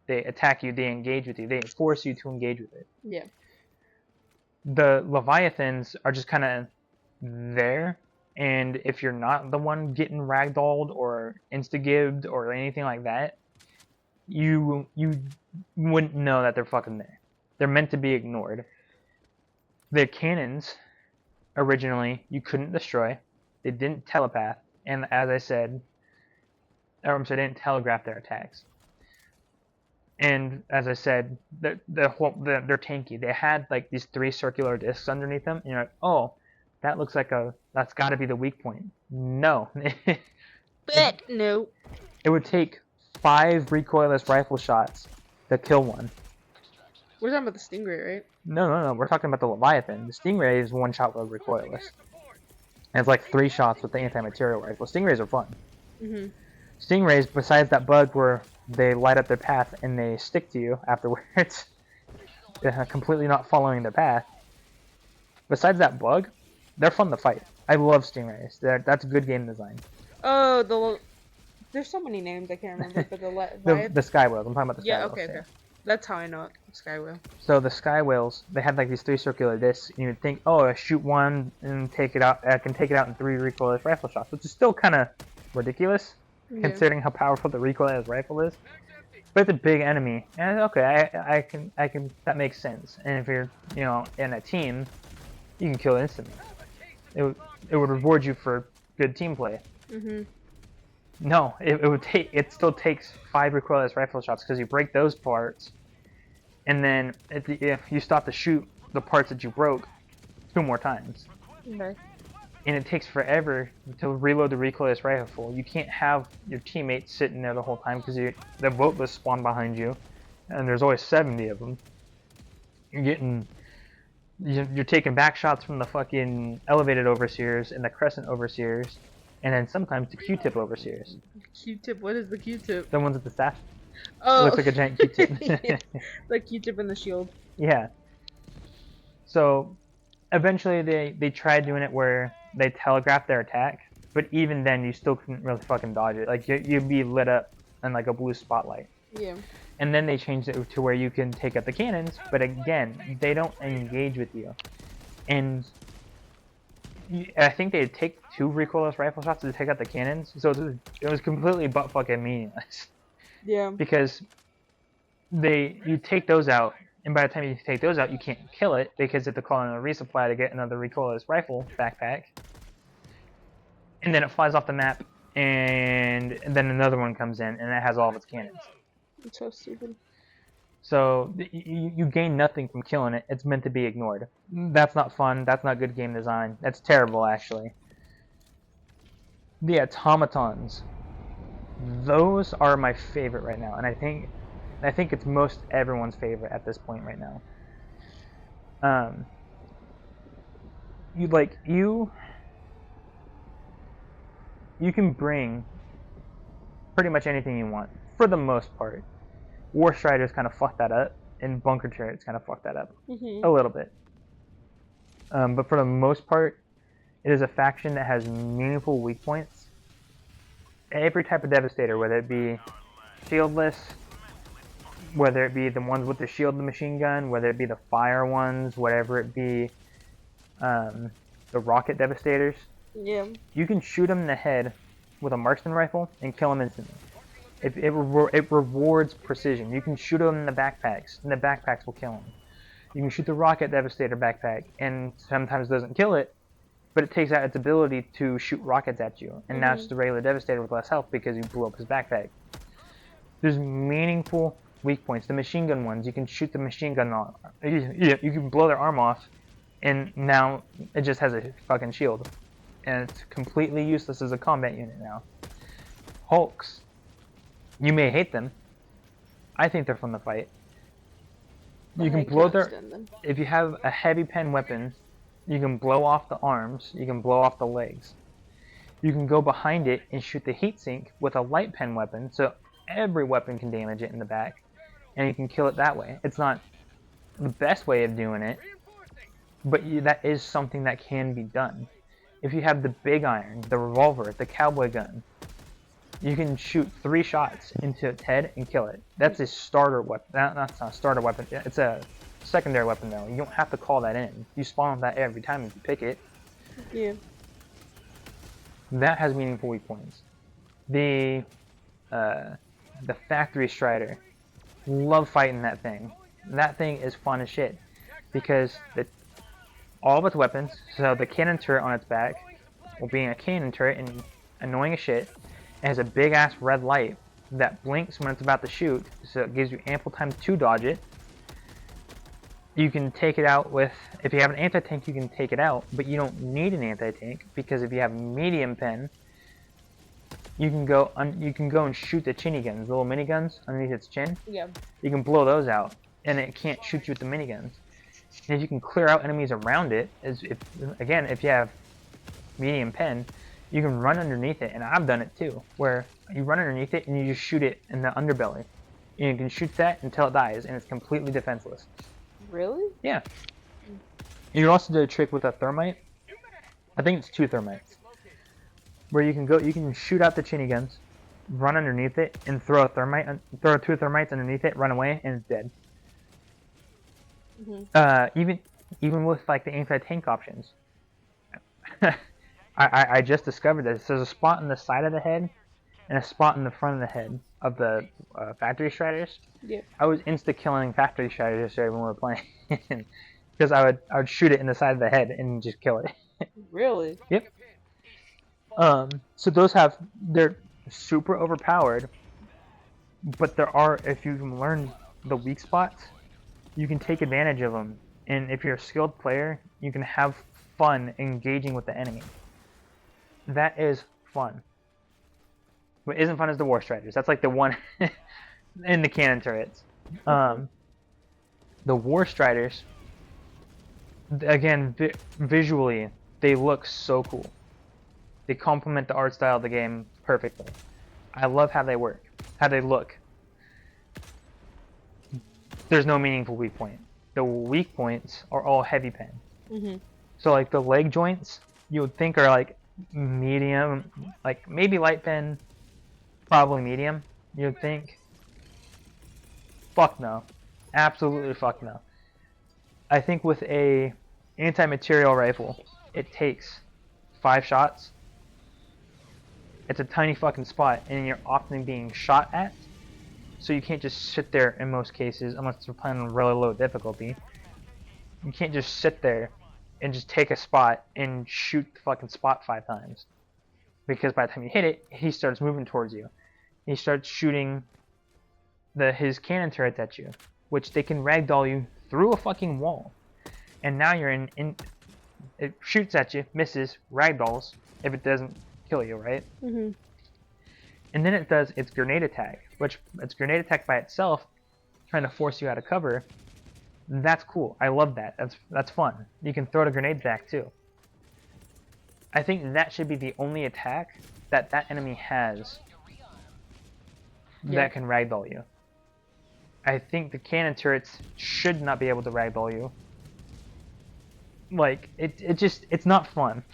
They attack you, they engage with you, they force you to engage with it. Yeah. The Leviathans are just kind of there, and if you're not the one getting ragdolled or insta-gibbed or anything like that, you wouldn't know that they're fucking there. They're meant to be ignored. The cannons, originally, you couldn't destroy. They didn't telepath, and as I said, they didn't telegraph their attacks. And as I said, they're tanky. They had like these 3 circular discs underneath them, and you're like, oh, that's got to be the weak point. No. But no. It would take 5 recoilless rifle shots to kill one. We're talking about the Stingray, right? No. We're talking about the Leviathan. The Stingray is 1 shot with recoilless. And it's like 3 shots with the anti-material rifle. Stingrays are fun. Mm-hmm. Stingrays, besides that bug where they light up their path and they stick to you afterwards, completely not following their path. Besides that bug, they're fun to fight. I love Stingrays. That's good game design. Oh, there's so many names I can't remember, but the Sky Whales. I'm talking about the Sky yeah, Whales. okay. That's how I know it. Sky Whale. So the Sky Whales, they had like these 3 circular discs. And you'd think, oh, I shoot one and take it out. I can take it out in 3 recoilless rifle shots, which is still kind of ridiculous, considering how powerful the recoilless rifle is. But it's a big enemy, and okay, I can. That makes sense. And if you're, in a team, you can kill it instantly. It would reward you for good team play. Mhm. No, it still takes 5 recoilless rifle shots because you break those parts, and then if you stop to shoot the parts that you broke 2 more times. Okay. And it takes forever to reload the recoilless rifle. You can't have your teammates sitting there the whole time because the boat will spawn behind you, and there's always 70 of them. You're taking back shots from the fucking elevated overseers and the crescent overseers, and then sometimes the Q-tip overseers. Q-tip? What is the Q-tip? The ones with the staff. Oh. It looks like a giant Q-tip. The Q-tip and the shield. Yeah. So eventually they tried doing it where they telegraphed their attack, but even then you still couldn't really fucking dodge it. Like you'd be lit up in like a blue spotlight. Yeah. And then they changed it to where you can take out the cannons, but again, they don't engage with you. And I think they'd take 2 recoilless rifle shots to take out the cannons, so it was completely butt fucking meaningless. Yeah. Because you take those out, and by the time you take those out, you can't kill it because you have to call in a resupply to get another recoilless rifle backpack. And then it flies off the map, and then another one comes in, and it has all of its cannons. It's so stupid. So you gain nothing from killing it. It's meant to be ignored. That's not fun. That's not good game design. That's terrible, actually. The automatons. Those are my favorite right now, and I think it's most everyone's favorite at this point right now. You can bring pretty much anything you want for the most part. War Striders kind of fucked that up, and Bunker Turrets kind of fucked that up a little bit. But for the most part, it is a faction that has meaningful weak points. Every type of Devastator, whether it be shieldless, whether it be the ones with the shield, the machine gun, whether it be the fire ones, whatever it be, the rocket Devastators. Yeah. You can shoot them in the head with a marksman rifle and kill them instantly. It rewards precision. You can shoot them in the backpacks, and the backpacks will kill them. You can shoot the rocket Devastator backpack, and sometimes it doesn't kill it, but it takes out its ability to shoot rockets at you. And now it's the regular Devastator with less health because you blew up his backpack. There's meaningful weak points. The machine gun ones, you can shoot the machine gun off. You can blow their arm off, and now it just has a fucking shield. And it's completely useless as a combat unit now. Hulks. You may hate them. I think they're fun to fight. You can blow if you have a heavy pen weapon, you can blow off the arms, you can blow off the legs. You can go behind it and shoot the heatsink with a light pen weapon, so every weapon can damage it in the back, and you can kill it that way. It's not the best way of doing it, but that is something that can be done. If you have the big iron, the revolver, the cowboy gun, you can shoot 3 shots into its head and kill it. That's a starter weapon. That's not a starter weapon. It's a secondary weapon though. You don't have to call that in. You spawn that every time if you pick it. Yeah. That has meaningful weak points. The factory strider. Love fighting that thing. That thing is fun as shit because all of its weapons. So the cannon turret on its back, well, being a cannon turret and annoying as shit, it has a big ass red light that blinks when it's about to shoot, so it gives you ample time to dodge it. You can take it out with, if you have an anti-tank, you can take it out, but you don't need an anti-tank because if you have medium pen, you can go and shoot the chinny guns, the little miniguns underneath its chin. Yeah. You can blow those out, and it can't shoot you with the miniguns. And if you can clear out enemies around it, if you have medium pen, you can run underneath it, and I've done it too, where you run underneath it and you just shoot it in the underbelly. And you can shoot that until it dies, and it's completely defenseless. Really? Yeah. You can also do a trick with a thermite. I think it's 2 thermites. Where you can shoot out the chinny guns, run underneath it, and throw 2 thermites underneath it, run away, and it's dead. Mm-hmm. Even with like the anti-tank options. I just discovered this. There's a spot on the side of the head and a spot in the front of the head of the factory striders. Yeah. I was insta-killing factory striders yesterday when we were playing. Because I would shoot it in the side of the head and just kill it. Really? Yep. So they're super overpowered, but if you can learn the weak spots, you can take advantage of them. And if you're a skilled player, you can have fun engaging with the enemy. That is fun. What isn't fun is the war striders. That's like the one in the cannon turrets. The war striders, again, visually, they look so cool. They complement the art style of the game perfectly. I love how they work, how they look. There's no meaningful weak point. The weak points are all heavy pen. Mm-hmm. So like the leg joints, you would think are like medium, like maybe light pen, probably medium, you would think. Fuck no. Absolutely fuck no. I think with a anti-material rifle, it takes 5 shots. It's a tiny fucking spot, and you're often being shot at. So you can't just sit there in most cases, unless you're playing on really low difficulty. You can't just sit there and just take a spot and shoot the fucking spot 5 times. Because by the time you hit it, he starts moving towards you. He starts shooting his cannon turrets at you, which they can ragdoll you through a fucking wall. And now you're it shoots at you, misses, ragdolls, if it doesn't kill you, right? Mm-hmm. And then it does its grenade attack, which its grenade attack by itself, trying to force you out of cover. That's cool. I love that. That's fun. You can throw a grenade back too. I think that should be the only attack that enemy has that can ragdoll you. I think the cannon turrets should not be able to ragdoll you. Like it's not fun.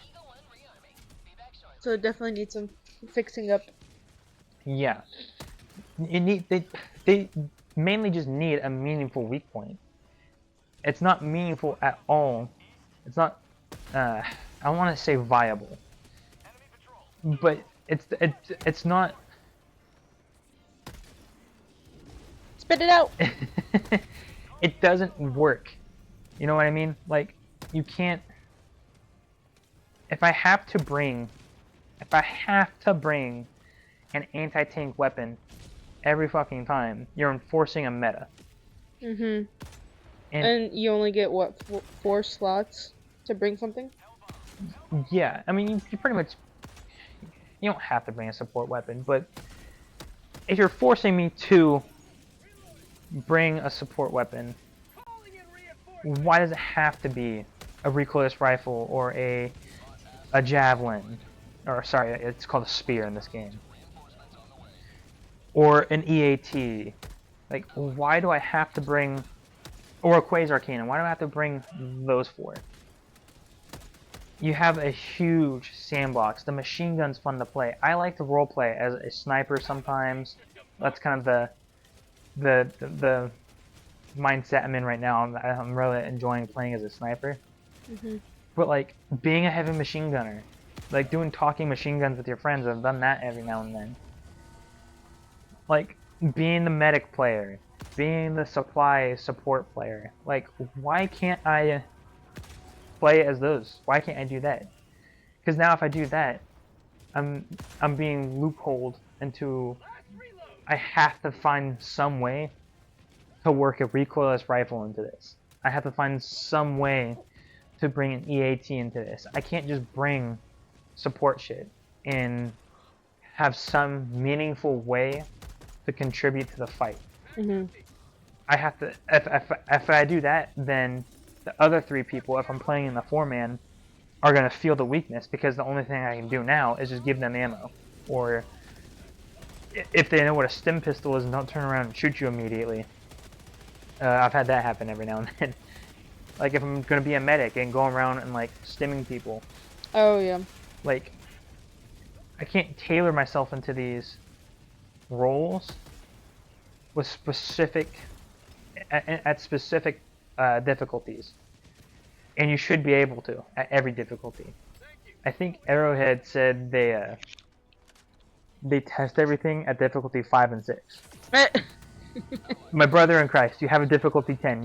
So it definitely needs some fixing up. Yeah. They mainly just need a meaningful weak point. It's not meaningful at all. It's not I want to say viable. But it's not. Spit it out. It doesn't work. You know what I mean? Like you can't. If I have to bring an anti-tank weapon every fucking time, you're enforcing a meta. Mm-hmm. And you only get what, 4 slots to bring something? Yeah, I mean you pretty much, you don't have to bring a support weapon, but if you're forcing me to bring a support weapon, why does it have to be a recoilless rifle or a javelin or sorry, it's called a spear in this game, or an EAT. Like, why do I have to bring, or a Quasar Cannon? Why do I have to bring those for? You have a huge sandbox. The machine gun's fun to play. I like to roleplay as a sniper sometimes. That's kind of the mindset I'm in right now. I'm really enjoying playing as a sniper. Mm-hmm. But like being a heavy machine gunner, like doing talking machine guns with your friends, I've done that every now and then. Like being the medic player, being the supply support player. Like why can't I play as those? Why can't I do that? Because now if I do that, I'm being loopholed into. I have to find some way to work a recoilless rifle into this. I have to find some way to bring an EAT into this. I can't just bring support shit and have some meaningful way to contribute to the fight. Mm-hmm. I have to. If I do that, then the other three people, if I'm playing in the 4-man, are gonna feel the weakness because the only thing I can do now is just give them ammo, or if they know what a stim pistol is and don't turn around and shoot you immediately. I've had that happen every now and then. Like if I'm gonna be a medic and going around and like stimming people. Oh yeah. Like I can't tailor myself into these roles with specific at specific difficulties, and you should be able to at every difficulty. I think Arrowhead said they test everything at difficulty 5 and 6. My brother in Christ, you have a difficulty 10.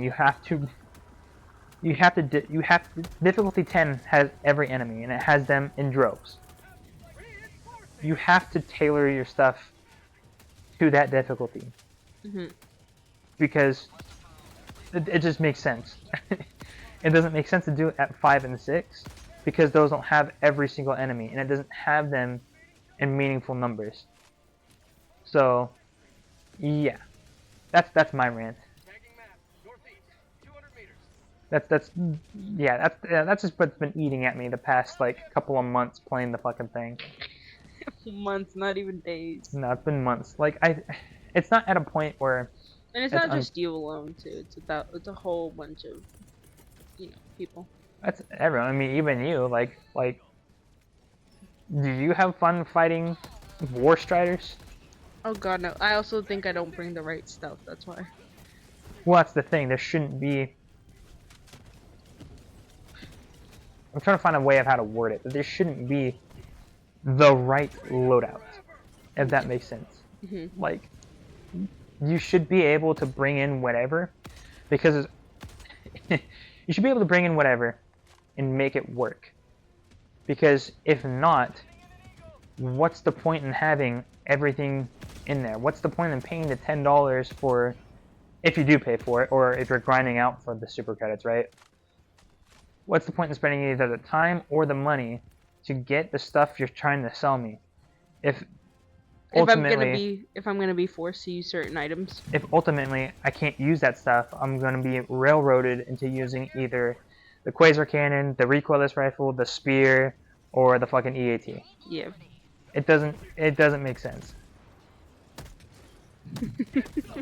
Difficulty 10 has every enemy and it has them in droves. You have to tailor your stuff to that difficulty. Mm-hmm. Because it just makes sense. It doesn't make sense to do it at 5 and 6 because those don't have every single enemy and it doesn't have them in meaningful numbers. So, yeah. That's my rant. That's just what's been eating at me the past like couple of months playing the fucking thing. Months, not even days. No, it's been months. Like it's not at a point where And it's not just you alone too. It's a whole bunch of, people. That's everyone. I mean, even you. Like, do you have fun fighting war striders? Oh god, no. I also think I don't bring the right stuff. That's why. Well, that's the thing. There shouldn't be. I'm trying to find a way of how to word it, but there shouldn't be the right loadout, if that makes sense. Mm-hmm. Like, you should be able to bring in whatever, because you should be able to bring in whatever and make it work. Because if not, what's the point in having everything in there? What's the point in paying the $10 for, if you do pay for it, or if you're grinding out for the super credits, right? What's the point in spending either the time or the money to get the stuff you're trying to sell me? If I'm gonna be forced to use certain items. If ultimately I can't use that stuff, I'm gonna be railroaded into using either the Quasar Cannon, the recoilless rifle, the spear, or the fucking EAT. Yeah. It doesn't make sense.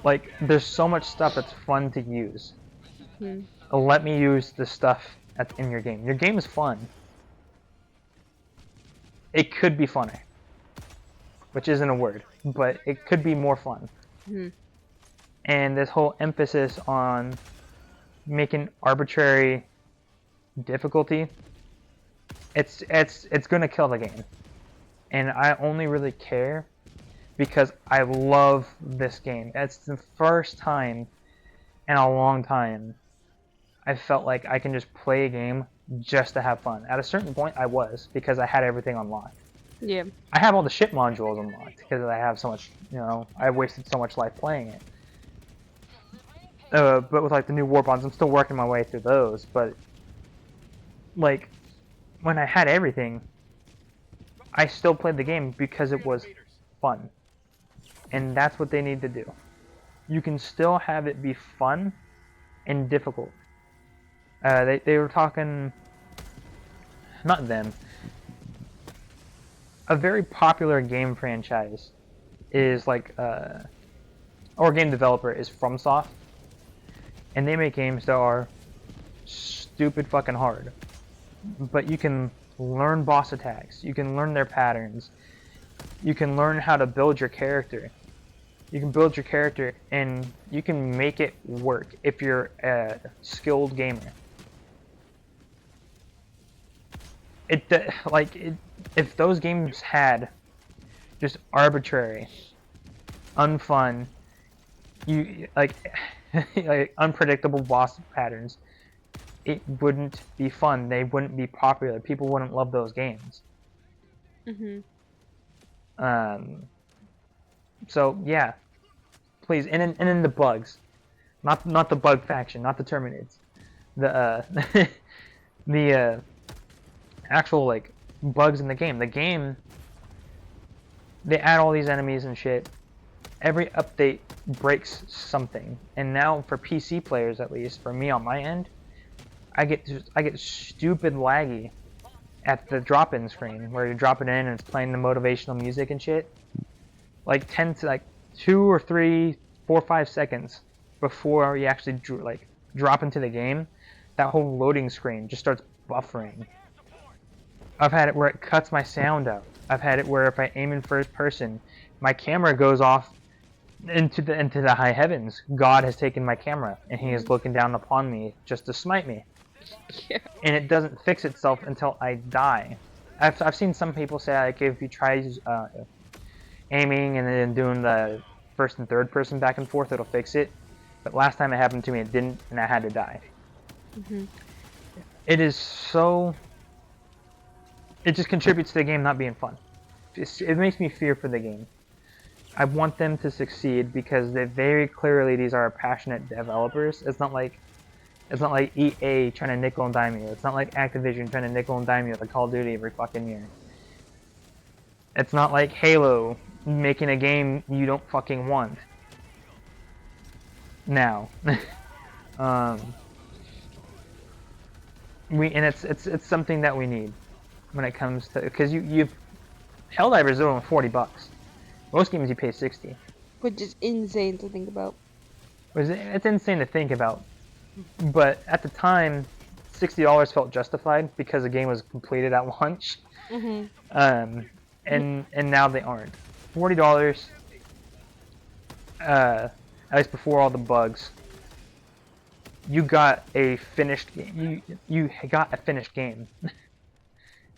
Like, there's so much stuff that's fun to use. Hmm. Let me use the stuff that's in your game. Your game is fun. It could be funner. Which isn't a word, but it could be more fun. Hmm. And this whole emphasis on making arbitrary difficulty, it's gonna kill the game. And I only really care because I love this game. It's the first time in a long time I felt like I can just play a game just to have fun. At a certain point I was, because I had everything unlocked. Yeah. I have all the ship modules unlocked because I have so much, I wasted so much life playing it. But with like the new war bonds, I'm still working my way through those. But like when I had everything, I still played the game because it was fun, and that's what they need to do. You can still have it be fun and difficult. They were talking, not them. a very popular game franchise is like, or game developer is FromSoft, and they make games that are stupid fucking hard. But you can learn boss attacks, you can learn their patterns, you can learn how to build your character. You can build your character and you can make it work if you're a skilled gamer. If those games had just arbitrary, unfun, like unpredictable boss patterns, it wouldn't be fun. They wouldn't be popular. People wouldn't love those games. So yeah, please, and then the bugs, not the bug faction, not the Terminates, the the actual like bugs in the game. The game, they add all these enemies and shit. Every update breaks something, and now for PC players, at least for me on my end, I get stupid laggy at the drop-in screen where you drop it in and it's playing the motivational music and shit. Like 2 or 3, 4, 5 seconds before you actually drop into the game, that whole loading screen just starts buffering. I've had it where it cuts my sound out. I've had it where if I aim in first person, my camera goes off into the high heavens. God has taken my camera and he is looking down upon me just to smite me. Yeah. And it doesn't fix itself until I die. I've seen some people say like if you try aiming and then doing the first and third person back and forth, it'll fix it. But last time it happened to me, it didn't, and I had to die. It is so... It just contributes to the game not being fun. It makes me fear for the game. I want them to succeed because they very clearly, these are passionate developers. It's not like EA trying to nickel and dime you. It's not like Activision trying to nickel and dime you with a Call of Duty every fucking year. It's not like Halo making a game you don't fucking want. Now. It's something that we need when it comes to, because Helldivers is only $40. Most games you pay 60. Which is insane to think about. It's insane to think about. But at the time, $60 felt justified because the game was completed at launch. And now they aren't. $40, at least before all the bugs, you got a finished game. You got a finished game.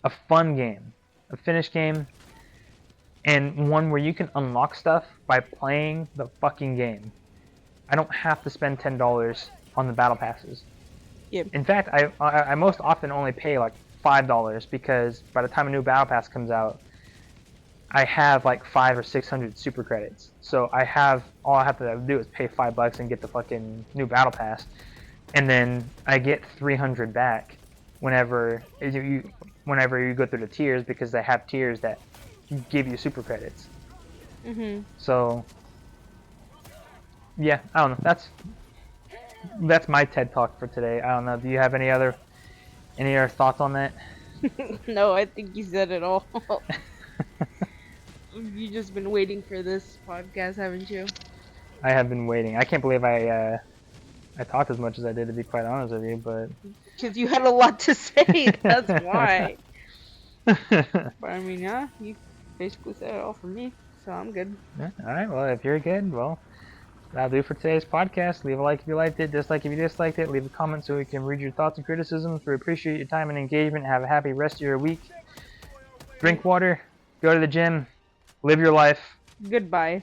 A fun game. A finished game. And one where you can unlock stuff by playing the fucking game. I don't have to spend $10 on the battle passes. Yep. In fact, I most often only pay like $5 because by the time a new battle pass comes out, I have like 500 or 600 super credits. So all I have to do is pay $5 and get the fucking new battle pass, and then I get 300 back whenever you go through the tiers, because they have tiers that give you super credits. So yeah, I don't know. That's my TED talk for today. I don't know. Do you have any other thoughts on that? No, I think you said it all. You've just been waiting for this podcast, haven't you? I have been waiting. I can't believe I talked as much as I did, to be quite honest with you, but... Because you had a lot to say, that's why. But I mean, yeah, you basically said it all for me, so I'm good. Yeah, alright, well, if you're good, well, that'll do for today's podcast. Leave a like if you liked it, dislike if you disliked it, leave a comment so we can read your thoughts and criticisms. We appreciate your time and engagement. Have a happy rest of your week. Drink water, go to the gym, live your life. Goodbye.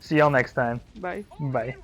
See y'all next time. Bye. Bye.